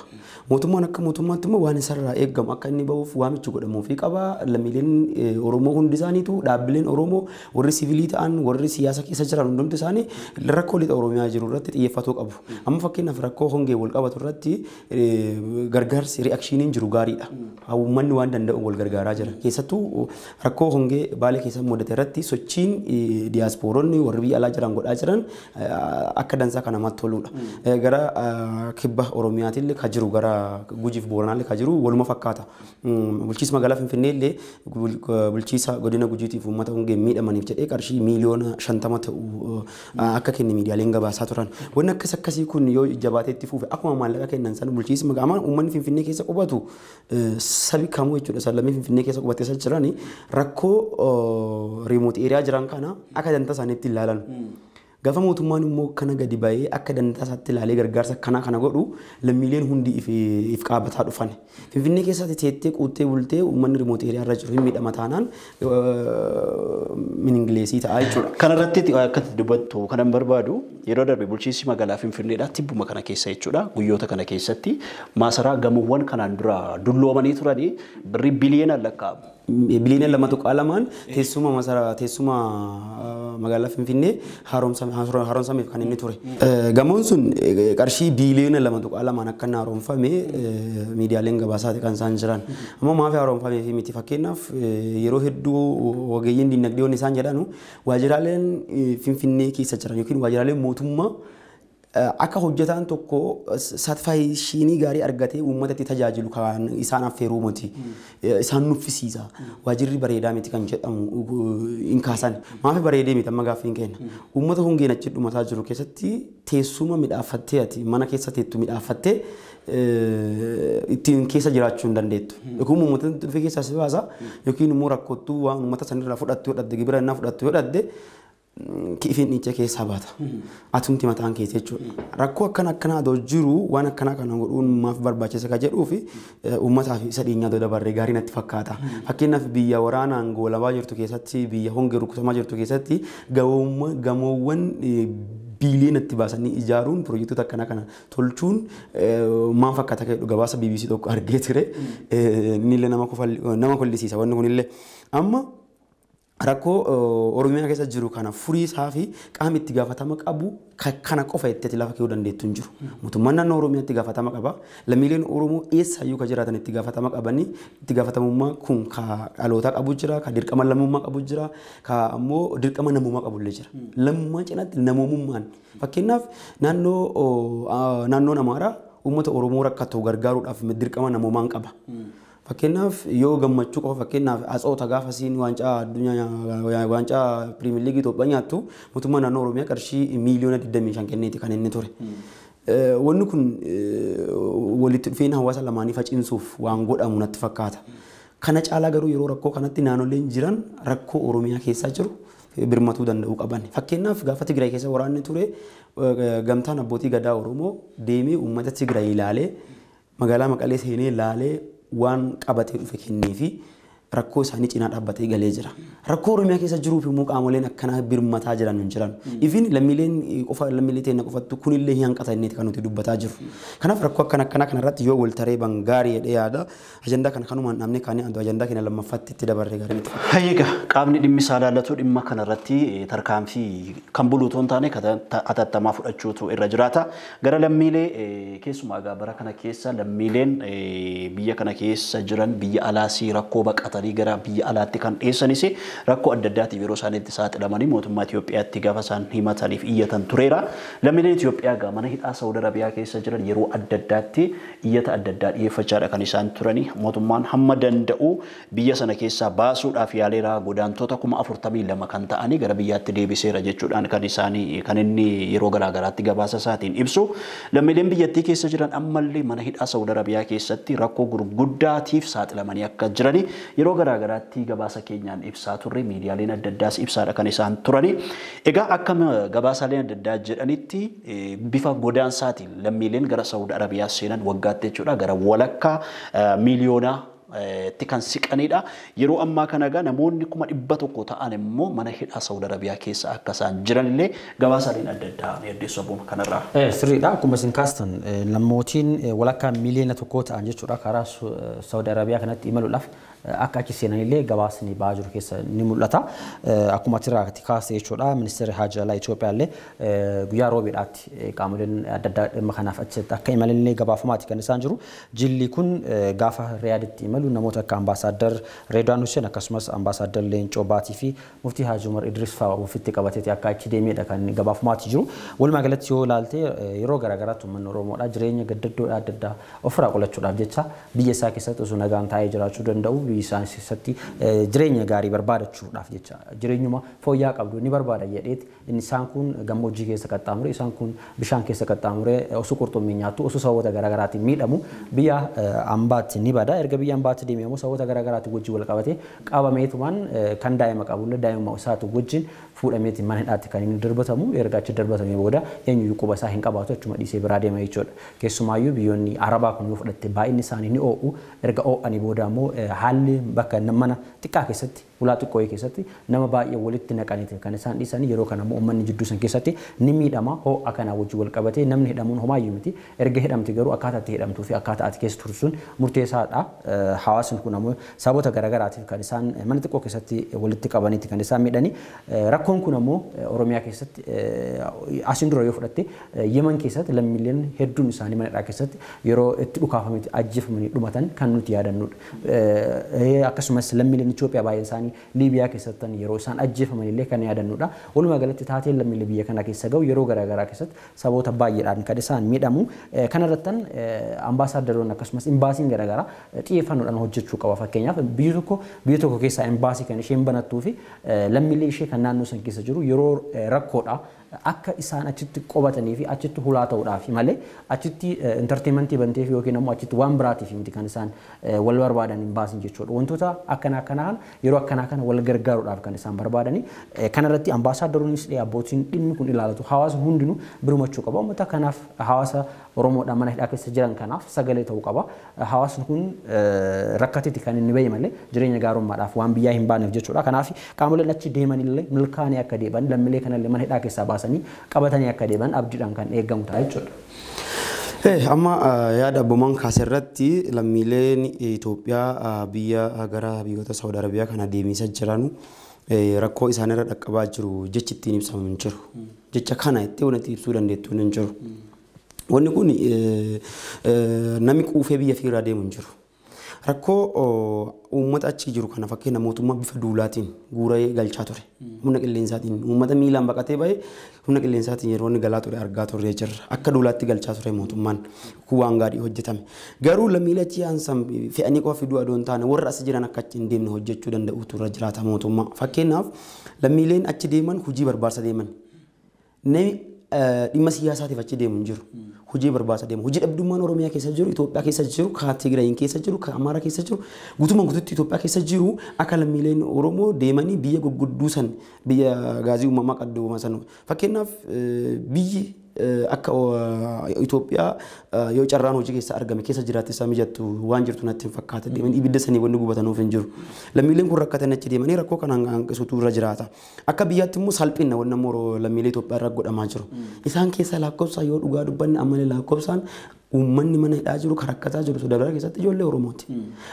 Mootummaan akka mootummaatti immoo waan isarraa eegamu akka inni bahuuf waamichi godhamuufii qaba. Lammiileen Oromoo hundi isaaniitu dhaabbileen Oromoo warri siviilii ta'an warri siyaasa keessa jiran hundumti isaanii rakkoo lixa Oromiyaa jiru irratti xiyyeeffatuu qabu. Amma fakkeenyaaf rakkoo hongee wal qabatu irratti gargaarsi reakshiiniin jiru gaariidha. Uummanni waan danda'u wal gargaaraa jira. Keessattuu rakkoo hongee Baalee keessa mudate irratti sochiin diiyaasporonni warri biyya alaa jiran godhaa jiran akka dansaa kana namatti toludha. Gara kibba Oromiyaatillee ka jiru gara Gujiif Booranaallee ka jiru waluma fakkaata. Bulchiisa magaalaa Finfinneellee bulchiisa godina Gujiitiif uummata hongee miidhamaniif jedhee qarshii miiliyoona 50 ta'u akka kenne miidiyaaleen gabaasaa turan. Wanni akkasii kun yoo jabaatee itti fufe akkuma maallaqa kennan sana bulchiisa magaalaa uummanni Finfinnee keessa qubatu sabi kamuu jechuudha sallamee Finfinnee keessa qubatee isa jirani rakkoo riimoot eeriyaa jiran kana akka dantaa isaaniitti ilaalan. Gaafa mootummaan immoo kana gadi ba'ee akka danda'a isaatti ilaalee gargaarsa kana godhu lammiileen hundi if qaabataa dhufan. Finfinnee keessatti teettee quuttee bultee uummanni riimoot eeriyaa irra jiru hin miidhama taanaan Ingiliizii ta'a jechuudha. Kanarratti akka dubbatu kanan barbaadu yeroo darbe bulchiinsi magaalaa Finfinneedhaa tibbuma kana keessa jechuudha. Guyyoota kana keessatti maasaraa gamoowwan kanaan dura dulloomanii turanii birrii biliyoonaan lakkaa'amu. Biliyoona 2.2 teessuma magaalaa Finfinnee haaromsameef kan inni ture. Gamoon sun qarshii biliyoona 2.2 akka inni haaromfame miidiyaaleen gabaasaati kan isaan jiran. Ammoo maaf haaromfamee fi miti fakkeenyaaf yeroo hedduu ogeeyyiin dinagdee isaan jedhanu waajjiraaleen Finfinnee keessa jiran yookiin waajjiraaleen mootummaa akka hojjetaan tokko satisfakshinii gaarii argatee uummatatti tajaajilu kan isaan affeeruu miti isaan nuffisiisa waajjirri bareedaa miti kan jedhamu hin kaasan maaf bareedee miti amma gaaffiin kenna uummata hongeen achi dhumataa jiru keessatti teessuma midhaafattee ati mana keessa teettu midhaafattee ittiin keessa jiraachuu hin dandeettu yookiin uummata dhufee keessaa si baasa yookiin immoo rakkottuu waan uummata sanirraa fudhattu yoo dhabde gibira innaa fudhattu yoo dhabde kiifin dhiicha keessaa baata. Atumti mataan keessa jechuudha. Rakkoo akkanaa adoo jiru waan akkanaa kana godhuun maaf barbaachisa ka jedhuu fi uummataaf isa dhiyeenyaa dabarree gaarii natti fakkaata. Fakkeenyaaf biyya waraanaan goolabaa jirtu keessatti biyya hongee rukutamaa jirtu keessatti gamoowwan biliyoonatti baasanii ijaaruun piroojektota akkanaa kana tolchuun maal fakkaata jedhu gabaasa BBC tokko argee ture. Innillee nama kollisiisa wanni kunillee amma rakkoo Oromiyaa keessa jiru kana furiisaa fi qaama itti gaafatama qabu kana qofa itti lafa keewuu dandeettu hin jiru. Mootummaan naannoo Oromiyaatti gaafatama qaba. Lammiileen Oromoo eessayyuu ka jiraatan itti gaafatama qabanii itti gaafatamummaa kun ka dhalootaa qabu jira, ka dirqama lammummaa qabu jira, ka ammoo dirqama namummaa qabullee jira. Lammummaa cinaatti namummaan fakkeenyaaf naannoon Amaaraa uummata Oromoo rakkatu gargaaruudhaaf dirqama namummaan qaba. Fakkeenyaaf yoo gammachuu qofa fakkeenyaaf Atsoota gaafa siin waancaa addunyaa waancaa Piriimiyer Liigii Itoophiyaa nyaattu mootummaan naannoo Oromiyaa qarshii miliyoona 25 kenneeti kan inni ture. Wanni kun walitti dhufeenya hawaasa lamaanii faciisuuf waan godhamu natti fakkaata. Kana caalaa garuu yeroo rakkoo kanatti naannoleen jiran rakkoo Oromiyaa keessa jiru birmatuu danda'uu qaban. Fakkeenyaaf gaafa Tigraay keessa waraanni ture gamtaan abbootii gadaa Oromoo deemee uummata Tigraay ilaalee magaalaa Maqalee seenee ilaalee waan qabatee dhufe kennee fi rakkoo isaanii cinaa dhaabbatee galee jira. Rakkoo Oromiyaa keessa jiruuf immoo qaamoleen akkanaa birmataa jiran hin jiran. Ifin lammiileen qofa lammiilee ta'e qofattu kunillee hin hanqata inni kan nuti dubbataa jiru. Kanaaf rakkoo akkanaa kanarratti yoo wal taree gaarii jedhee yaada ajandaa kana kanumaan dhaabne kaanii antu ajandaa keenya lammaffaatti itti dabarree gaarii miti. Hayyiga qaamni dhimmi isaa ilaallatu dhimma kanarratti tarkaanfii kan buluutoon taane atattamaa fudhachuutu irra jiraata. Gara lammiilee keessumaa bara kana keessa lammiileen biyya kana keessa jiran biyya alaasii rakkoo baqatan gara biyya alaatti kan dhiyeessanis rakkoo adda addaatiif yeroo isaan itti saaxilamanii mootummaa Itoophiyaatti gaafa isaan himataniif iyyatan tureera. Lammiileen Itoophiyaa mana hidhaa Saawud Arabiyaa keessa jiran yeroo adda addaatti iyyata adda addaa dhiyeeffachaadha kan isaan turanii mootummaan hamma danda'u biyya sana keessaa baasuudhaaf yaaleera godaantota 42,000 kan ta'anii gara biyyaatti deebiseera jechuudhaan kan inni yeroo garaagaraatti gabaasa isaatiin ibsu. Lammiileen biyyattii keessa jiran ammallee mana hidhaa Saawud Arabiyaa keessatti rakkoo gurguddaatiif saaxilamanii akka jiranii yeroo garaagaraatti gabaasa keenyaan ibsaa turre miidiyaaleen adda addaas ibsaadha kan isaan turani. Egaa akka gabaasaaleen adda addaa jedhanitti bifa godaansaatiin lammiileen gara Saawud Arabiyaa seenan waggaatti jechuudha gara walakkaa miliyoonaa itti kan siqanidha. Yeroo ammaa kana egaa namoonni 100,000 ta'an immoo mana hidhaa Saawud Arabiyaa keessa akka isaan jiranillee gabaasaaleen adda addaa addeessamuun kanarraa. Sirriidha akkuma isin kaastan namootni walakkaa miliyoona tokko ta'an jechuudha karaa Saawud Arabiyaa kanatti imaluudhaaf akka achi seenanillee gabaasni ba'aa jiru keessa ni mul'ata. Akkuma asirratti kaasee jechuudha ministeerri Haajaa Alaa Itoophiyaallee guyyaa roobiidhaatti qaamoleen adda addaa dhimma kanaaf achitti akka imalanillee gabaafamaati kan isaan jiru. Jilli kun gaafa Riyaaditti imalu namoota akka ambaasaadar Reedwaan Hussein akkasumas ambaasaadar Leencoo Baatii fi muftii Haaji Umar Idris fa'aa ofitti qabateeti akka achi deemeedha kan gabaafamaati jiru. Walumaa galatti yoo ilaalte yeroo garaagaraatti uummanni Oromoodha jireenya gaddaddoo adda addaa ofirraa qolachuudhaaf jecha biyya isaa keessatti osoo nagaan taa'ee jiraachuu danda'u biyya isaa keessatti jireenya gaarii barbaadachuudhaaf jecha jireenyuma fooyya'aa qabdu ni barbaada jedheeti inni isaan kun gammoojjii keessa qaxxaamure isaan kun bishaan keessa qaxxaamure osoo qurxummii nyaattu osoo sababoota garaagaraatiin miidhamu biyya ambaatti ni bada erga biyya ambaa biraatti deemee immoo saboota garaagaraatti wajjin wal qabatee qabameetumaan kan daa'ima qabulle daa'imummaa isaatu wajjin fuudhameeti mana hidhaatti kan inni darbatamu erga achi darbatamee booda eenyuyyuu quba isaa hin qabaatu achuma dhiisee biraa deema jechuudha. Keessumaayyuu biyyoonni Arabaa kun yoo fudhatte baay'inni isaanii ni oo'u erga oo'anii booda immoo haalli bakka mana xiqqaa keessatti ulaa xiqqoo keessatti nama baay'ee walitti naqaniiti kan isaan dhiisanii yeroo kana immoo uummanni jidduu san keessatti ni miidhama ho'a kana wajjin wal qabatee namni hidhamuun homaayyuu miti erga hidhamte garuu akkaataa itti hidhamtuu fi akkaataa ati keessa tursuun murteessaadha. Hawaasni kun ammoo saboota garaagaraatiif kan isaan mana xiqqoo keessatti walitti qabaniiti kan isaan miidhanii rakkoon kun ammoo Oromiyaa keessatti asiin dura yoo fudhatte Yemen keessatti lammiileen hedduun isaanii mana hidhaa keessatti yeroo itti dhukaafametti ajjeefamanii dhumatan kan nuti yaadannudha. Akkasumas lammiileen Itoophiyaa baay'een isaanii Liibiyaa keessatti yeroo isaan ajjeefaman illee kan yaadannudha. Walumaa galatti taateen lammiilee biyya kana keessa gahu yeroo garaagaraa keessatti saboota baay'eedhaan kan isaan miidhamu. Kanarrattan ambaasaaddoroonni akkasumas imbaasiin garaagaraa xiyyeeffannoodhaan hojjechuu qaba. Fakkeenyaaf biyya tokko keessaa imbaasii kan isheen banattuu fi lammiilee ishee kan naannoo san keessa jiru yeroo rakkoodha akka isaan achitti qobatanii fi achitti hulaa ta'uudhaaf malee achitti entertainmentii banteef yookiin ammoo achitti waan biraatiif miti kan isaan wal barbaadan imbaasiin jechuudha. Wantoota akkanaan yeroo akkanaa kana wal gargaaruudhaaf kan isaan barbaadanii kanarratti ambaasaaddoroonnis abbootiin dhimmi kun ilaalatu hawaasa hundinuu birmachuu qaba. Uummata kanaaf hawaasa Oromoodhaan mana hidhaa keessa jiran kanaaf sagalee ta'uu qaba. Hawaasni kun rakkateeti kan inni bahe malee jireenya gaarummaadhaaf waan biyyaa hin baaneef jechuudha. Kanaaf qaamoleen achi deemanillee milkaanii akka deeban lammiilee kanallee mana hidhaa keessaa baasanii qabatanii akka deeban abdiidhaan kan eegamu ta'a jechuudha. Amma yaada abbomaan kaasirratti lammiileen Itoophiyaa biyya gara biyyoota Saawud Arabiyaa kana deemisa jiran rakkoo isaanirra dhaqqabaa jiru jechi ittiin ibsamu hin jiru. Jecha kana itti wanti ibsuu dandeettu hin jiru. Wanni kun namni quufee biyya fiiraa deemu hin jiru. Rakkoo uummata achi jiru kana fakkeenya mootummaa bifa duulaatiin guuree galchaa ture. Humna qilleensaatiin uummata miilaan baqatee bahe humna qilleensaatiin yeroo inni galaa ture argaa turre jirra. Akka duulaatti galchaa ture mootummaan kun waan gaarii hojjetame. Garuu lammiilee achi aansan fe'anii qofa fiduu adoo hin taane warra as jiran akka achi hin deemne hojjechuu danda'u turre jiraata mootummaa. Fakkeenyaaf lammiileen achi deeman hojii barbaasa deeman. Dhimma siyaasaatiif achi deemu hin jiru. Hojii barbaasa deemu. Hojii dhabdummaan Oromiyaa keessa jiru, Itoophiyaa keessa jiru, kan Tigraayin keessa jiru, kan Amaaraa keessa jiru, guutummaan guutuutti Itoophiyaa keessa jiru akka lammiileen Oromoo deemanii biyya gurguddoo san biyya gaazii uumamaa qaddoomaa san. Fakkeenyaaf biyyi akka Itoophiyaa yoo carraan hojii keessa argame keessa jiraate isaa mijattu waan jirtu natti hin fakkaata deemanii ibidda sanii wanni gubatanuuf hin jiru. Lammiileen kun rakkatan achi deemanii rakkoo kana hanqisuutu irra jiraata. Akka biyyaatti immoo salphina wanni ammoo lammiilee Itoophiyaa irra godhamaa jiru. Isaan keessa lakkoofsa yoo dhugaa dubbanne ammalee lakkoofsaan uummanni mana hidhaa jiru kan rakkataa jiru Sudaanaa keessatti ijoollee Oromooti.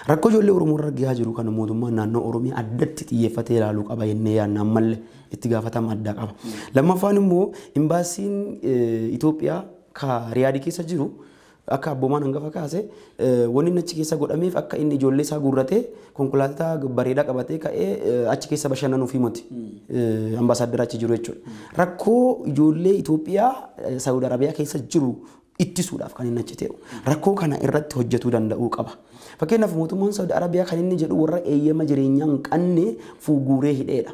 Rakkoo ijoollee Oromoo irra gahaa jiru kana mootummaan naannoo Oromiyaa addatti xiyyeeffatee ilaaluu qaba jennee yaadna ammallee itti gaafatama addaa qaba. Lammaffaan immoo imbaasiin Itoophiyaa ka Riyaadii keessa jiru akka abboomaan hangafa kaase wanni achi keessa godhameef akka inni ijoollee isaa guurratee konkolaataa bareedaa qabatee ka'ee achi keessa bashannanuuf himati ambaasaaddara achi jiru jechuudha. Rakkoo ijoollee Itoophiyaa Saawud Arabiyaa keessa jiru ittisuudhaaf kan inni achi ta'u rakkoo kana irratti hojjetuu danda'uu qaba. Fakkeenyaaf mootummaan Saawud Arabiyaa kan inni jedhu warra eeyyama jireenyaa hin qabne fuuguree hidheedha.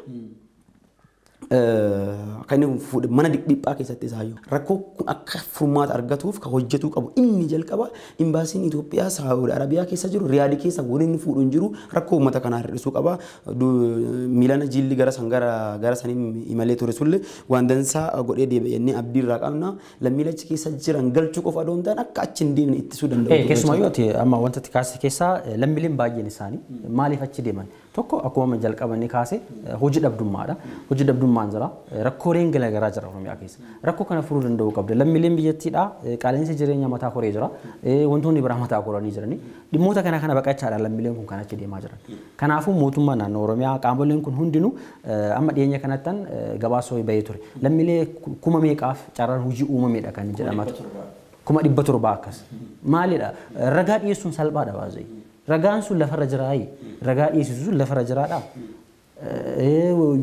Kan mana dhiphaa keessatti isaayyuu rakkoo kun akka furmaata argatuuf kan hojjetuu qabu inni jalqaba imbaasiin Itoophiyaa Saawud Arabiyaa keessa jiru Riyaadii keessa wanni inni fuudhu hin jiru rakkoo uummata kanaa hir'isuu qaba. Miilana jilli gara sanii imalee ture sullee waan dansaa godhee deebi'anii abdii irraa qabna lammiilee achi keessa jiran galchuu qofa adoo hin taane akka achi hin deemne ittisuu danda'u. Keessumayyuu amma wanta kaase keessaa lammiileen baay'een isaanii maaliif achi deeman tokko akkuma jalqabanii kaase hojii dhabdummaadha. Hojii dhabdummaan jira rakkooleen garaagaraa jira Oromiyaa keessa. Rakkoo kana furuu danda'uu qabda. Lammiileen biyyattiidha qaala'insi jireenya mataa koree jira. Wantoonni biraa mataa koranii jirani. Dhimmoota kana baqachaadhaan lammiileen kun kan achi deemaa jiran. Kanaafuu mootummaan naannoo Oromiyaa qaamoleen kun hundinuu amma dhiyeenya kanattan gabaasoo bahee ture. Lammiilee kuma meeqaaf carraan hojii uumameedha kan jedhamaa ture. 700 akkas. Maalidha? Ragaa dhiyeessuun salphaadha baay'ee. Ragaan sun lafarra jiraayi. Ragaa dhiyeessisuun sun lafarra jiraadha.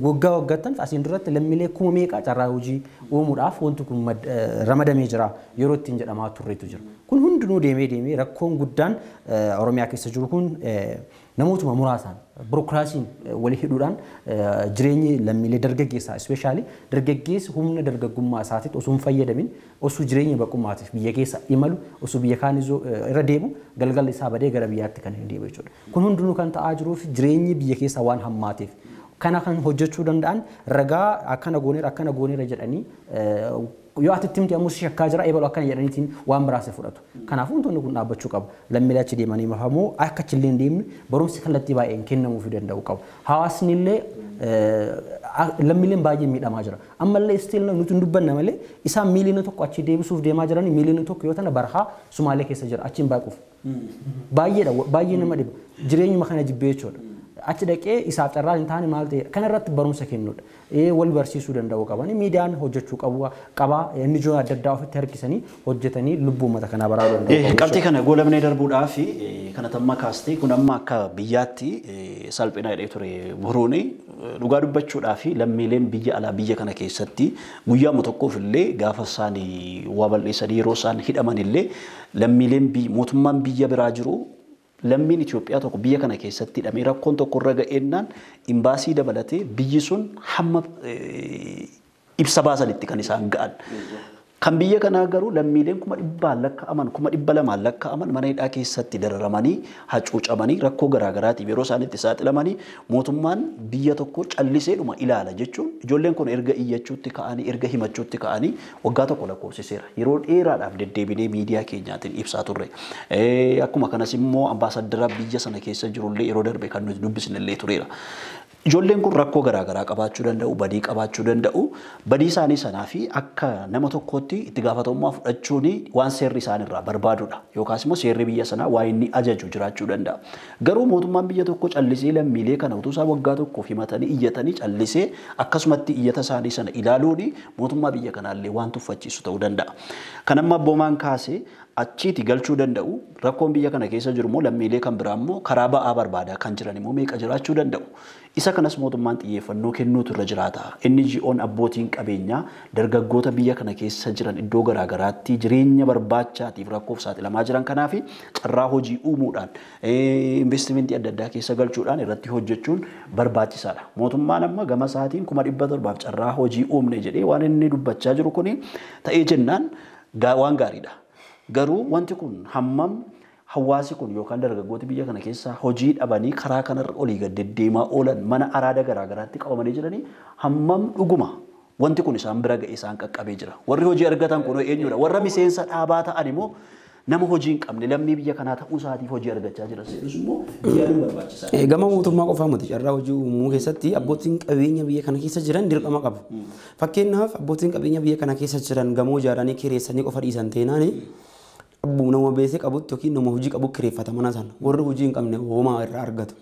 Waggaa waggaattan asiin duratti lammiilee kuma meeqaa carraa hojii uumuudhaaf wanti kun ramadamee jira yeroo ittiin jedhamaa turreetu jira. Kun hundinuu deemee rakkoon guddaan Oromiyaa keessa jiru kun namootuma muraasaan burokraasiin walii hidhuudhaan jireenyi lammiilee dargaggeessaa ispeeshaalii dargaggeessi humna dargaggummaa isaatiitti osoo hin fayyadamin osoo jireenya baqummaatiif biyya keessa imalu osoo biyya kaan irra deemu galgalli isaa badee gara biyyaatti kan hin deebi'u jechuudha. Kun hundinuu kan ta'aa jiruu fi jireenyi biyya keessa waan hammaateef kana kan hojjechuu danda'an ragaa akkana gooneera jedhanii yoo ati timti ammoo shakkaa jira eebalu akkana jedhaniitiin waan biraase fudhatu. Kanaafuu wantoonni kun dhaabbachuu qabu. Lammiilee achi deemanii mafamoo akka achillee hin deemne barumsi kallattii baay'een kennamuufii danda'u qabu. Hawaasni illee lammiileen baay'ee miidhamaa jira. Ammallee stiil nuti hin dubbanna malee isaan miiliyoona tokko achi deebisuuf deemaa jiranii miiliyoona tokko yoo tana barhaa Sumaalee keessa jira achiin baaquuf. Baay'eedha baay'ee nama dhiba. Jireenyuma kana jibbee jechuudha. Achi dhaqee isaaf carraa hin taane maal ta'e kana irratti barumsa kennuudha. Wal barsiisuu danda'u qabani miidiyaan hojjechuu qaba inni ijoo adda addaa ofitti harkisanii hojjetanii lubbuu uummata kanaa baraaruu danda'u. Qabxii kana goolabnee darbuudhaaf kana tamma kaastee kun amma akka biyyaatti salphina jedhee ture buruuni dhugaa dubbachuudhaaf lammiileen biyya alaa biyya kana keessatti guyyaa tokkoof illee gaafa isaan waa bal'eessanii yeroo isaan hidhaman illee lammiileen mootummaan biyya biraa jiru lammiin Itoophiyaa tokko biyya kana keessatti hidhamee rakkoon tokko irra ga'eennaan imbaasii dabalatee biyyi sun hamma ibsa baasanitti kan isaan ga'an. Kan biyya kanaa garuu lammiileen 100 lakkaa'aman 200 lakkaa'aman mana hidhaa keessatti dararamanii hacuucamanii rakkoo garaagaraatiif yeroo isaanitti saaxilamanii mootummaan biyya tokko calliseedhuma ilaala jechuun ijoolleen kun erga iyyachuutti ka'anii erga himachuutti ka'anii waggaa tokko lakkoofsiseera yeroo dheeraadhaaf deddeebinee miidiyaa keenyaatiin ibsaa turre. Akkuma kanas immoo ambaasaddara biyya sana keessa jirullee yeroo darbe kan nuti dubbisnellee tureera. Ijoolleen kun rakkoo garaagaraa qabaachuu danda'u, badii qabaachuu danda'u. Badii isaanii sanaa fi akka nama tokkootti itti gaafatamummaa fudhachuun waan seerri isaanirraa barbaadudha. Yookaas immoo seerri biyya sanaa waa inni ajaju jiraachuu danda'a. Garuu mootummaan biyya tokko callisee lammiilee kana utuu isaan waggaa tokkoof himatanii iyyatanii callisee akkasumatti iyyata isaanii sana ilaaluun mootummaa biyya kanaallee waan tuffachiisu ta'uu danda'a. Kan amma abboomaan kaasee achiiti galchuu danda'u rakkoon biyya kana keessa jiru immoo lammiilee kan biraa immoo karaa ba'aa barbaadaa kan jiran immoo meeqa jiraachuu danda'u. Isa kanas mootummaan xiyyeeffannoo kennuutu irra jiraata. Inni ji'oon abbootiin qabeenyaa dargaggoota biyya kana keessa jiran iddoo garaagaraatti jireenya barbaachaatiif rakkoof saaxilamaa jiran kanaaf carraa hojii uumuudhaan investimentii adda addaa keessa galchuudhaan irratti hojjechuun barbaachisaadha. Mootummaan amma gama isaatiin 700 carraa hojii uumne jedhee waan inni dubbachaa jiru kun ta'ee jennaan waan gaariidha. Garuu wanti kun hammam hawaasi kun yookaan dargaggooti biyya kana keessa hojii dhabanii karaa kanarra olii gad deddeemaa oolan mana araada garaagaraatti qabamanii jiranii hammam dhuguma wanti kun isaan bira ga'ee isaan qaqqabee jira. Warri hojii argatan kun eenyudha? Warra miseensa dhaabaa ta'an immoo nama hojii hin qabne lammii biyya kanaa ta'uu isaatiif hojii argachaa jiran seerus immoo biyyaadhaan barbaachisaadha. Gama mootummaa qofaa miti carraa hojii uumuu keessatti abbootiin qabeenya biyya kana keessa jiran dirqama qabu. Fakkeenyaaf abbootiin qabeenya biyya kana keessa jiran gamoo ijaaranii kireessanii qofa dhiisan teenaani nama beesee qabutti yookiin nama hojii qabu kireeffata mana sana warri hojii hin qabne homaa irraa argatu.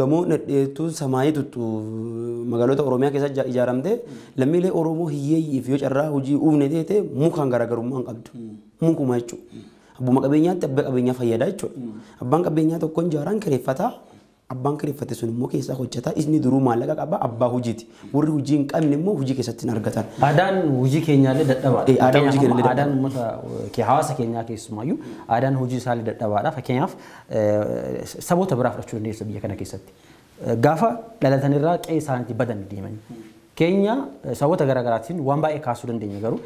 Gamoo dhedheetu samaayii tuttu magaalota Oromiyaa keessa ijaaramte lammiilee Oromoo hiyyeeyyiif yoo carraa hojii uumne teete mukaan garaagarummaa hin qabdu. Mukuma jechuudha. Abbuma qabeenyaatti abbaa qabeenyaa fayyadaa jechuudha. Abbaan qabeenyaa tokkoon ijaaraan kireeffata. Abbaan kireeffate sun immoo keessaa hojjeta isni duruu maallaqa qaba abbaa hojiiti. Warri hojii hin qabne immoo hojii keessatti hin argatan. Aadaan hojii keenyaallee dadhabaadha. Aadaan hojii keenyaallee dadhabaadha. Aadaan uummata hawaasa keenyaa keessumaayyuu aadaan hojii isaallee dadhabaadha. Fakkeenyaaf saboota biraa fudhachuu dandeessa biyya kana keessatti. Gaafa dhalatanirraa qe'ee isaaniitti badan deemanii. Keenya saboota garaagaraatiin waan baay'ee kaasuu dandeenya garuu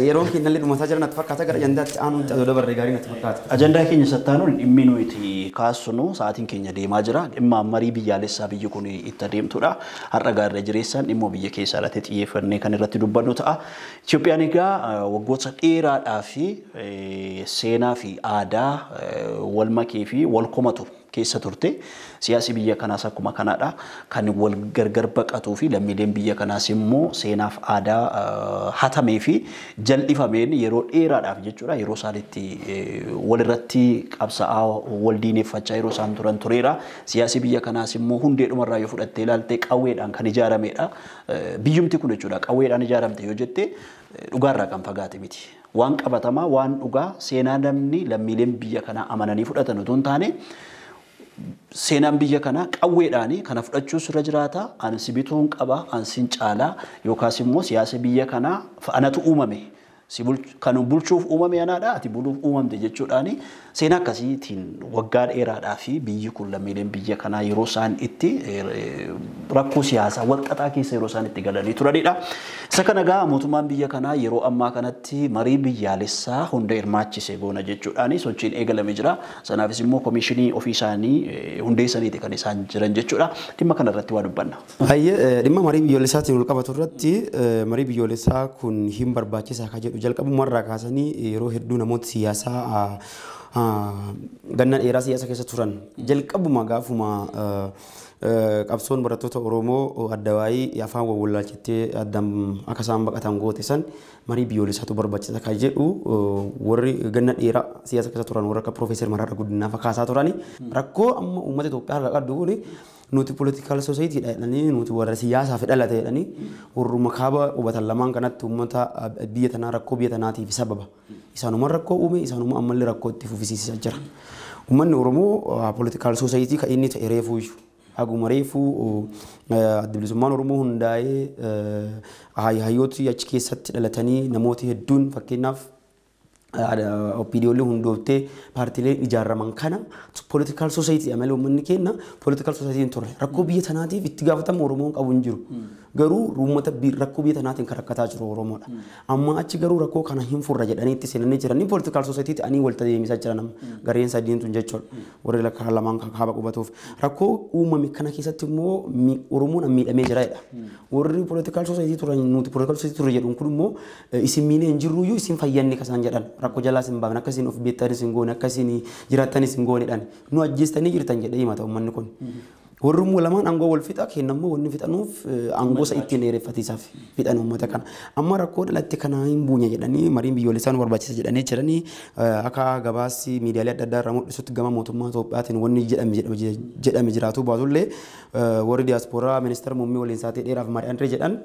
yeroon keenyallee dhumataa jiran natti fakkaata gara ajandaatti aanuun cadoo dabarree gaarii natti fakkaata. Ajandaa keenya sattaanuun dhimmi nuti kaasnu sa'aatiin keenya deemaa jira. Dhimma marii biyyaalessaa biyyi kun itti adeemtudha. Har'a gaarree jireessaan dhimma biyya keessaa irratti xiyyeeffannee kan irratti dubbannu ta'a. Itoophiyaan egaa waggoota dheeraadhaa fi seenaa fi aadaa wal makee fi wal komatu keessa turte. Siyaasi biyya kanaas akkuma kanaadha kan wal gargar baqatuu fi lammiileen biyya kanaas immoo seenaaf aadaa hatamee fi jal'ifameen yeroo dheeraadhaaf jechuudha yeroo isaanitti walirratti qabsa'aa wal diineffachaa yeroo isaan turan tureera. Siyaasi biyya kanaas immoo hundeedhumarraa yoo fudhattee ilaalte qawweedhaan kan ijaaramedha. Biyyumti kun jechuudha qawweedhaan ijaaramte yoo jette dhugaarraa kan fagaate miti. Waan qabatamaa waan dhugaa seenaa namni lammiileen biyya kanaa amananii fudhatan utuu hin taane seenaan biyya kana qawweedhaani kana fudhachuus irra jiraata ansi bituun qaba ansin caalaa yookaas immoo siyaasa biyya kana anatu uumame kan bulchuuf uumame anaadha ati buluuf uumamte jechuudhaani seenaa akkasiitiin waggaa dheeraadhaa fi biyyi kun lammiileen biyya kanaa yeroo isaan itti rakkoo siyaasaa walxaxaa keessa yeroo isaan itti galanii turanidha. Isa kana gaa mootummaan biyya kanaa yeroo ammaa kanatti marii biyyaalessaa hunda hirmaachise goona jechuudhaani sochiin eegalame jira. Sanaafis immoo komishinii ofii isaanii hundeessaniiti kan isaan jiran jechuudha. Dhimma kana irratti waa dubbanna. Dhimma marii biyyoolessaatiin wal qabatu irratti marii biyyoolessaa kun hin barbaachisaa kan jedhu jalqabumarraa kaasanii yeroo hedduu namoota siyaasaa ganna dheeraa siyaasa keessa turan jalqabuma gaafuma qabsoon barattoota Oromoo addawaayii afaan wawwallaalchittee addam akka isaan baqatan goote san marii biyyoolessaatu barbaachisa kan jedhu warri ganna dheeraa siyaasa keessa turan warra akka Piroofeesar Mararaa Guddinaa fakkaataa turani rakkoo amma uummata Itoophiyaa irraa qabdu kuni nuti political society jedhanii nuti warra siyaasaaf dhalate jedhanii warruma kaaba hubatan lamaan kanatti uummata biyya tanaa rakkoo biyya tanaatiif sababa isaanuma rakkoo uume isaanuma ammallee rakkoo itti fufisiisaa jira. Uummanni Oromoo political society kan inni ta'e reefuu haguma reefuu adda bilisummaan Oromoo hundaa'ee hayyooti achi keessatti dhalatanii namooti hedduun fakkeenyaaf opiniyoonni hundooftee paartiileen ijaaraman kana political society amalee uummanni kenna political society hin turre rakkoo biyya tanaatiif itti gaafatama Oromoon qabu hin jiru garuu uummata rakkoo biyya tanaatiin kan rakkataa jiru Oromoodha. Amma achi garuu rakkoo kana hin furra jedhanii itti seenanii jiranii political society ta'anii wal deemisaa jiran gareen sadiin tun jechuudha warri lakkaa lamaan kaaba qubatuuf rakkoo uumame kana keessatti immoo Oromoon miidhamee jira jedha warri political society turan nuti political society turre jedhuun kun immoo isin miinee hin jirruyyuu isin fayyanne kasaan jedhan rakkoo jalaa sin baafne akkasiin of beektanii sin goone akkasiin jiraatanii sin goonedhaan nu ajjeestanii jirtan jedhee himata uummanni kun. Warrummoo lamaan aangoo wal fixa kennammoo wanni fixanuuf aangoosa ittiin dheereffatiisaaf fixan uummata kana. Amma rakkoo dhalatti kana hin buunya jedhanii mariin biyyoolessaa nu barbaachisa jedhanii jiranii akka gabaasni miidiyaalee adda addaa irraa mul'isutti gama mootummaa Itoophiyaatiin wanni jedhame jiraatu baatullee warri diyaaspooraa ministeera muummee waliin saatee dheeraaf mari'anirra jedhan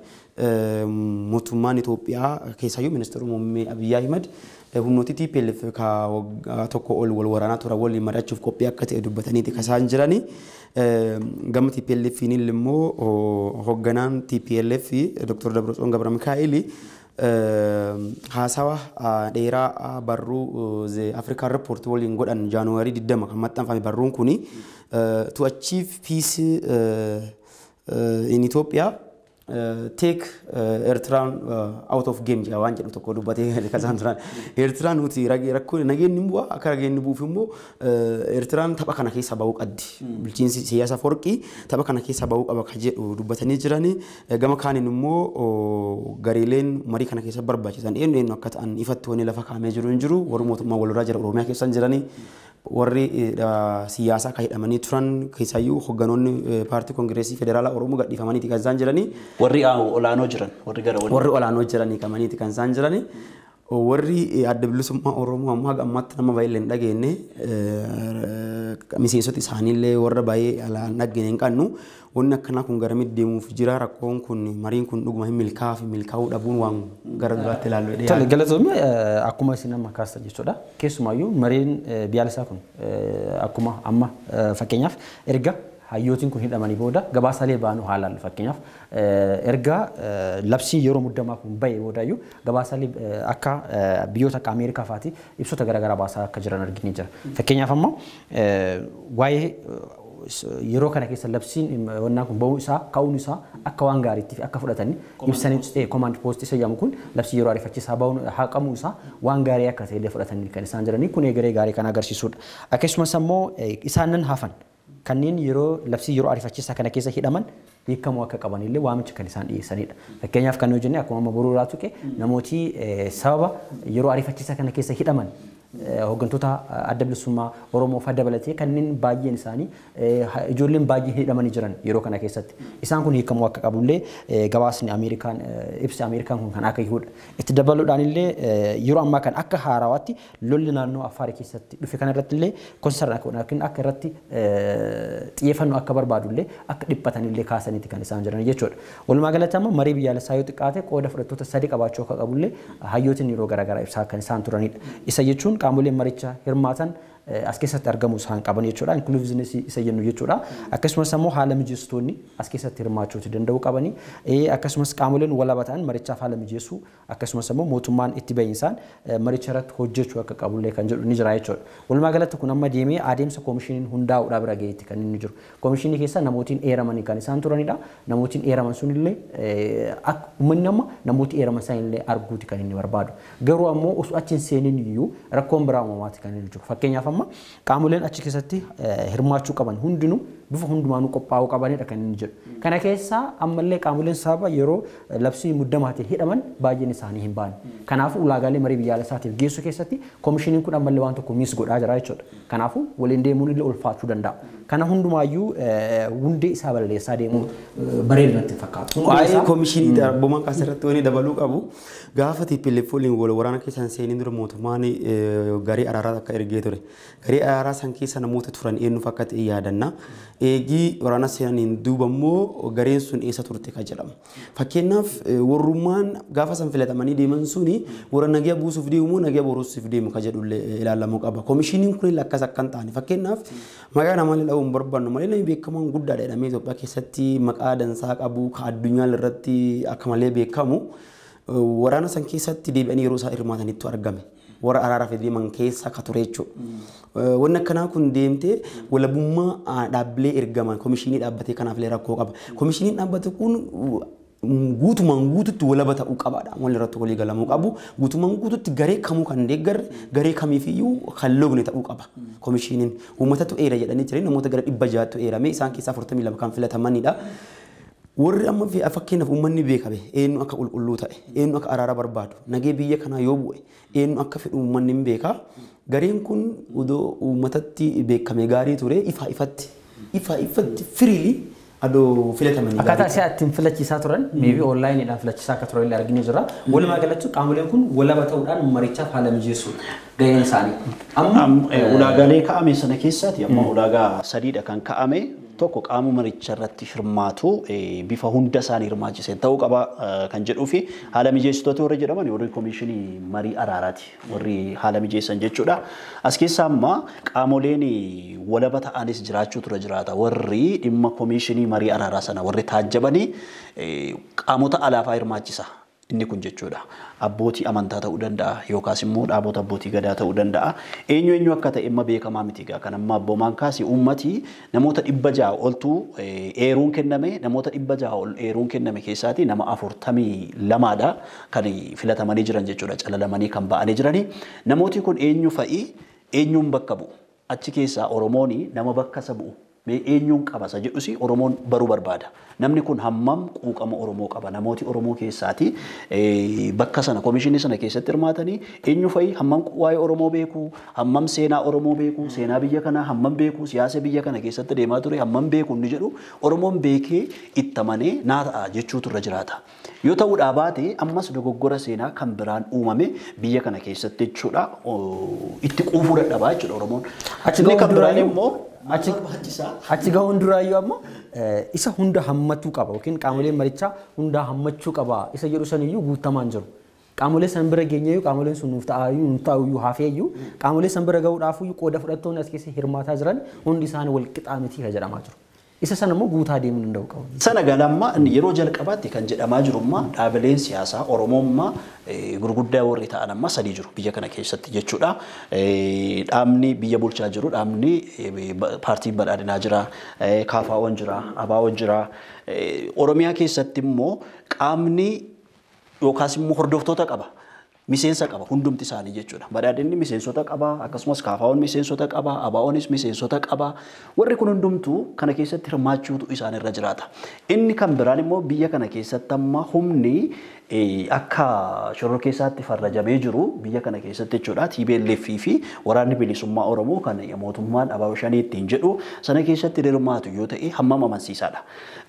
mootummaan Itoophiyaa keessaayyuu ministeera muummee Abiyyi Ahimad humnooti TPLF ka tokko ol wal waraanaa tura waliin mari'achuuf qophii akka ta'e dubbataniiti kasaan jiranii. Gama TPLF immoo hoogganaan TPLF Dr. Dabrason Gabra Mikaa'el haasawa dheeraa barruu African Report waliin godhan Jaanuwaarii 20 kan maxxanfame barruun kuni to achieve peace in Ethiopia take Eritrean out of game waan jedhu tokko dubbatee kasaan turan Eritrean nuti rakkoo nageenyi immoo akka nageenyi buuf immoo Eritrean tapha kana keessa ba'uu qabdi bulchiinsi siyaasa forqii tapha kana keessa ba'uu qaba kan jedhu dubbatanii jiranii gama kaaniin immoo gareeleen marii kana keessa barbaachisan eenyu akka ta'an ifatti wanni lafa kaamee jiru hin jiru warri mootummaa walirraa jira Oromiyaa keessa jiranii warri siyaasaa kan hidhamanii turan keessaayyuu hogganoonni paartii kongireesii federaalaa Oromoo gadhiifamaniiti kan isaan jiranii warri olaanoo jiran warri olaanoo jiranii kamaniiti kan isaan jiranii warri adda bilisummaa Oromoo amma ammatti nama baay'ee hin dhageenye miseensota isaaniillee warra baay'ee alaan dhageenye hin qabnu wanni akkanaa kun garamitti deemuuf jira rakkoon kun mariin kun dhuguma hin milkaa'uu dhabuun waan gara duraatti ilaallu dheeyaa. Tole galatoomii akkuma isin amma kaastan jechuudha keessumaayyuu mariin biyyoolessaa kun akkuma amma fakkeenyaaf erga hayyootiin kun hidhamanii booda gabaasaalee baanu haalaan fakkeenyaaf erga labsii yeroo muddamaa kun bahe boodaayyuu gabaasaalee akka biyyoota akka Ameerikaa fa'aati ibsota garaagaraa baasaa akka jiran arginee jira. Fakkeenyaaf amma waa'ee yeroo kana keessa labsiin wannaa kun ba'uu isaa ka'uun isaa akka waan gaariitti fi akka fudhatanii ibsanii command post isa jedhamu kun labsii yeroo ariifachiisaa ba'uun haqamuu isaa waan gaarii akka ta'e fudhatanii kan isaan jiranii kun egeree gaarii kan agarsiisudha. Akkasumas immoo isaanan hafan kanneen yeroo labsii yeroo ariifachiisaa kana keessa hidhaman hiikamuu akka qabanillee waamicha kan isaan dhiyeessanidha. Fakkeenyaaf kan hojjenne akkuma amma boruuraa tuqe namooti sababa yeroo ariifachiisaa kana keessa hidhaman hooggantoota adda bilisummaa Oromoo fa dabalatee kanneen baay'een isaanii ijoolleen baay'ee hidhamanii jiran yeroo kana keessatti isaan kun hiikamuu akka qabullee gabaasni Ameerikaan ibsi Ameerikaan kun kan akka hihudha. Itti dabaluudhaan illee yeroo ammaa kan akka haarawaatti lolli naannoo Affaar keessatti dhufe kana irratti illee konsarna akka irratti xiyyeeffannoo akka barbaadullee akka dhiphatanillee kaasaniiti kan isaan jiran jechuudha. Walumaa galatti amma marii biyyaalessaa yoo xiqqaate qooda fudhattoota sadii qabaachuu akka qabullee hayyootiin yeroo garaagaraa ibsaa kan isaan turanidha. Isa jechuun qaamoleen maricha hirmaatan as keessatti argamu isaan qaban jechuudha. Inclusiveness isa jennu jechuudha. Akkasumas immoo haala mijeessitoonni as keessatti hirmaachuu danda'u qabani. Akkasumas qaamoleen walaba ta'an marichaaf haala mijeessuu akkasumas immoo mootummaan itti bahiinsaan maricha irratti hojjechuu akka qabullee kan jedhu ni jira jechuudha. Walumaa galatti kun amma deemee adeemsa koomishiniin hundaa'uudhaa bira gaheetti kan inni jiru. Koomishinii keessa namootiin eeramanii kan isaan turanidha. Namootiin eeraman sunillee uummanni amma namooti eeraman sanillee arguuti kan inni barbaadu. Garuu ammoo osoo achi hin seenin iyyuu rakkoon biraa uumamaati kan inni jiru. Fakkeenyaaf amma qaamoleen achi keessatti hirmaachuu qaban hundinuu bifa hundumaanuu qophaa'uu qabanidha kan inni jedhu. Kana keessaa ammallee qaamoleen sababa yeroo labsii muddamaatiin hidhaman baay'een isaanii hin baane. Kanaafuu ulaagaalee marii biyyaalessaatiif geessu keessatti koomishiniin kun ammallee waan tokko miis godhaa jira jechuudha. Kanaafuu waliin deemuun illee ulfaachuu danda'a. Kana hundumaayyuu hundee isaa balleessaa deemuun bareedu natti fakkaatu. Waa'ee koomishinii darbomaan asirratti wanni dabaluu qabu gaafa TPLF waliin wal waraana keessan seenii dura mootummaan garee araaraa akka ergee ture. Garee araaraa san keessa namoota turan eenyuuf akka ta'e yaadanna. Eegii waraana seenaniin duuba immoo gareen sun eessa turte kan jedhamu. Fakkeenyaaf warrummaan gaafa san filatamanii deeman suni warra nagaa buusuuf deemu nagaa boruusuuf deemu kan jedhullee ilaalamuu qaba. Koomishiniin kun akkas akka hin taane fakkeenyaaf maqaa namaa dha'uu hin barbaannu malee namni beekamaan guddaadha jedhamee Itoophiyaa keessatti maqaa dansaa qabu kan addunyaa irratti akka malee beekamu waraana san keessatti deebi'anii yeroo isaa hirmaatanitti argame. Warra araaraa fi deeman keessa akka ture jechuudha. Wanni akkanaa kun deemtee walabummaa dhaabbilee ergaman koomishinii dhaabbatee kanaaf illee rakkoo qaba. Koomishiniin dhaabbate kun guutumaan guututti walaba ta'uu qabaadha. Walli irratti walii galamuu qabu. Guutumaan guututti garee kamuu kan deeggarre garee kamiifiyyuu kan logne ta'uu qaba. Koomishiniin uummatatu eera jedhanii jiran namoota gara 600 eerame isaan keessaa 42 kan filatamanidha. Warri amma fakkeenyaaf uummanni beekame eenyu akka qulqulluu ta'e eenyu akka araara barbaadu nagee biyya kanaa yoo bu'e eenyu akka fedhu uummanni hin beeka. Gareen kun odoo uummatatti beekame gaarii ture ifatti firiili adoo filatamanii. Akkaataa isaa ittiin filachiisaa turan meebii onlaayiniidhaan filachiisaa akka turan illee arginee jira. Walumaa galatti qaamoleen kun walaba ta'uudhaan marichaaf haala mijeessu gaheen isaanii. Ulaagaalee kaa'ame sana keessatti amma ulaagaa sadiidha kan kaa'ame. Tokko qaama maricha irratti hirmaatu bifa hunda isaanii hirmaachisee ta'uu qaba kan jedhuu fi haala mijeessitoota warri jedhaman warri koomishinii marii araaraati warri haala mijeessan jechuudha. As keessaa amma qaamoleen walaba ta'anis jiraachuu tura jiraata warri dhimma koomishinii marii araaraa sana warri taajjabanii qaamota alaafaa hirmaachisa. Inni kun jechuudha. Abbootii amantaa ta'uu danda'a yookaas immoo dhaabota abbootii gadaa ta'uu danda'a. Eenyu akka ta'e imma beekamaa miti gaa kan amma abboomaan kaasee uummati namoota 600 oltu eeruun kenname namoota 600 ol eeruun kenname keessaati nama 42dha kan filatamanii jiran jechuudha calalamanii kan ba'anii jirani. Namooti kun eenyu fa'i eenyuun bakka bu'u achi keessaa Oromooni nama bakka isa bu'u. Eenyuun qabasa jedhusi Oromoon baruu barbaada. Namni kun hammam quuqama Oromoo qaba. Namooti Oromoo keessaati bakka sana koomishinii sana keessatti hirmaatanii eenyu fa'i hammam waa'ee Oromoo beeku, hammam seenaa Oromoo beeku, seenaa biyya kanaa hammam beeku, siyaasa biyya kana keessatti deemaa ture hammam beeku inni jedhu Oromoon beekee itti amanee naa ta'a jechuutu irra jiraata. Yoo ta'uudhaa baate ammas dogoggora seenaa kan biraan uumame biyya kana keessatti jechuudha itti quufuu dadhabaa jechuudha Oromoon. Inni kan biraan immoo achi gahuun duraayyuu ammoo isa hunda hammatuu qaba yookiin qaamoleen marichaa hunda hammachuu qaba isa jedhu saniyyuu guutamaan jiru. Qaamolee san bira geenyeeyyuu qaamoleen sun nuuf ta'ayyuu hafeeyyuu qaamolee san bira gahuudhaafuyyuu qooda fudhattoonni as keessa hirmaataa jiran hundi isaanii wal qixaa miti kan jedhamaa jiru. Isa sana immoo guutaa deemuu danda'u qabu. Sana galamma yeroo jalqabaatti kan jedhamaa jirummaa dhaabileen siyaasaa Oromoommaa gurguddaa warri ta'an amma sadii jiru biyya kana keessatti jechuudha. Dhaabni biyya bulchaa jiru dhaabni paartiin badhaadhinaa jira, KFO'n jira, ABO'n jira. Oromiyaa keessatti immoo qaamni yookaas immoo hordoftoota qaba. Miseensa qaba hundumti isaanii jechuudha. Badhaadhinni miseensota qaba akkasumas KFO'n miseensota qaba ABO'nis miseensota qaba. Warri kun hundumtuu kana keessatti hirmaachuutu isaan irra jiraata. Inni kan biraan immoo biyya kana keessatti amma humni akka shoror keessaatti farrajamee jiru biyya kana keessatti jechuudha. TPLF fi waraanni bilisummaa Oromoo kan mootummaan ABO shanii ittiin jedhu sana keessatti hirmaatu yoo ta'e hammam amansiisaadha.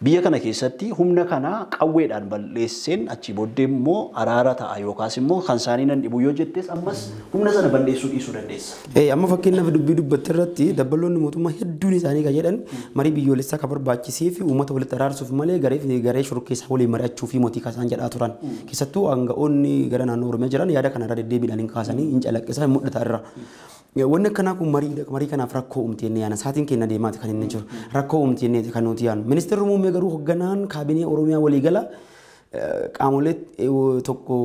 Biyya kana keessatti humna kana qawweedhaan balleesseen achi booddee immoo araara ta'a yookaas immoo kan isaanii nan dhibu yoo jettees ammas humna sana balleessuu dhiisuu dandeessa. Amma fakkeenyaaf dubbii dubbatti irratti dabballoonni mootummaa hedduun isaanii kan jedhan marii biyyoolessaa kan barbaachisee fi uummata walitti araarsuuf malee garee shororkeessaa waliin mari'achuu fi mootii kaasaan jedhaa turan. Keessattuu aanga'oonni gara naannoo Oromiyaa jiran yaada kanarra deddeebiidhaan hin kaasanii hin calaqqisaa hin mul'ata irra. Wanni akkanaa kun marii kanaaf rakkoo uumtee inni yaana sa'aatiin keenya deemaati kan inni jiru rakkoo uumtee inni kan nuti yaanu ministeerri muummee garuu hoogganaan kaabinee Oromiyaa waliigala qaamolee tokko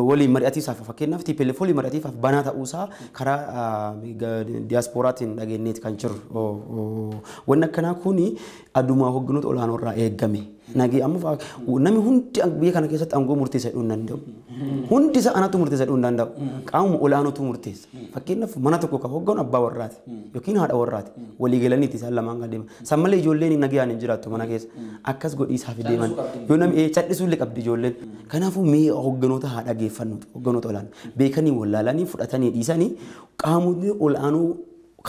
waliin mari'atiisaaf fakkeenyaaf TPLF waliin mari'atiifaaf banaa ta'uusaa karaa diiyaasporaatiin dhageenyeeti kan jiru. Wanni akkanaa kun adumaa hoogganoota olaanoo irraa eegame. Nagi amma namni hundi biyya kana keessatti aangoo murteessa jedhuu hin danda'u. Hundi isaa anatu murteessa jedhuu hin danda'u. Qaamuma olaanootu murteessa. Fakkeenyaaf mana tokko kan hoogganu abbaa warraati yookiin haadha warraati walii galaniiti isaan lamaan kan deeman. San malee ijoolleen nagaan hin jiraattu mana keessa akkas godhiisaaf deeman. Yoo namni callisuu illee qabdi ijoolleen. Kanaafuu mee hoogganoota haa dhaggeeffannuuti hoogganoota olaanoo beekanii wallaalanii fudhatanii dhiisanii qaamonni olaanoo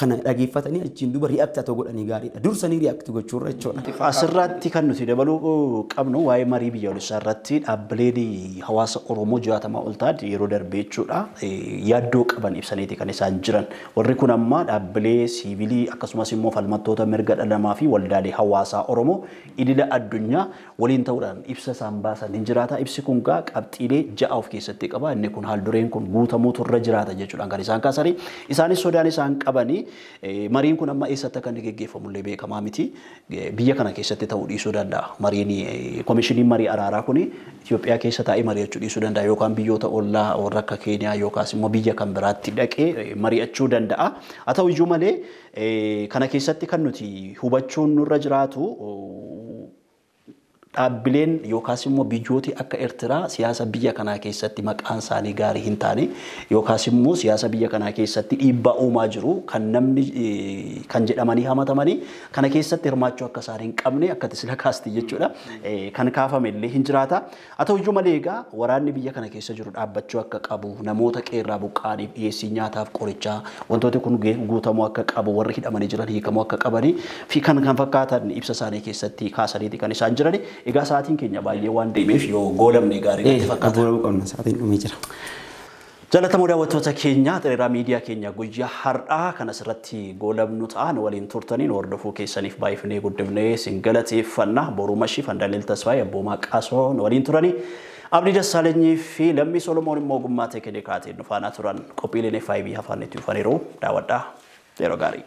kana dhageeffatanii achiin duba ri'aaktii ta'uu godhanii gaariidha. Dursanii ri'aaktii gochuurra jechuudha. Asirratti kan nuti dabaluu qabnu waa'ee marii biyyoolessaa irratti dhaabbileen hawaasa Oromoo 60 ol ta'an yeroo darbee jechuudha yaaddoo qaban ibsaniiti kan isaan jiran. Warri kun amma dhaabbilee siivilii akkasumas immoo falmattoota mirga dhala namaa fi waldaalee hawaasaa Oromoo idila addunyaa waliin ta'uudhaan ibsa isaan baasan hin jiraata. Ibsi kun gaa qabxiilee 6 of keessatti qaba. Inni kun haaldureen kun guutamuutu irra jiraata jechuudha kan isaan kaasanii. Isaanis sodaan isaan qabanii mariin kun amma eessatti akka inni geggeeffamullee beekamaa miti. Biyya kana keessatti ta'uu dhiisuu danda'a. Mariin komishiniin marii araaraa kun Itoophiyaa keessa taa'ee mari'achuu dhiisuu danda'a yookaan biyyoota ollaa warra akka Keeniyaa yookaas immoo biyya kan biraatti dhaqee mari'achuu danda'a. Haa ta'u iyyuu malee kana keessatti kan nuti hubachuun nurra jiraatu dhaabbileen yookaas immoo biyyooti akka Eertiraa siyaasa biyya kanaa keessatti maqaan isaanii gaarii hin taane yookaas immoo siyaasa biyya kanaa keessatti dhiibbaa uumaa jiru kan namni kan jedhamanii hamatamanii kana keessatti hirmaachuu akka isaan hin qabne akka tisila kaasti jechuudha. Kan kaafame illee hin jiraata. Haa ta'u iyyuu malee egaa waraanni biyya kana keessa jiru dhaabbachuu akka qabu namoota qeerraa buqqaaniif dhiyeessii nyaataaf qorichaa wantooti kun guutamuu akka qabu warri hidhamanii jiran hiikamuu akka qabanii fi kan fakkaatan ibsa isaanii keessatti kaasaniiti kan isaan jirani. Egaa sa'aatiin keenya baay'ee waan deemeef yoo goolabne gaarii natti fakkaata. Goolabuu qabna sa'aatiin dhumee jira. Jaalatamoo daawwattoota keenya xiriiraa miidiyaa keenya guyyaa har'aa kan asirratti goolabnu ta'an waliin turtaniin hordofuu keessaniif baay'ifnee guddifnee isin galateeffanna. Boruu Mashii Fandaaleel Tasfaayee Abboomaa Qaasoo waliin turanii. Abdii Dassaalanyii fi Lammii Solomoon immoo ogummaa teeknikaatiin nu faana turan qophiileen FIB afaan itti dhufaniiru daawwadhaa yeroo gaarii.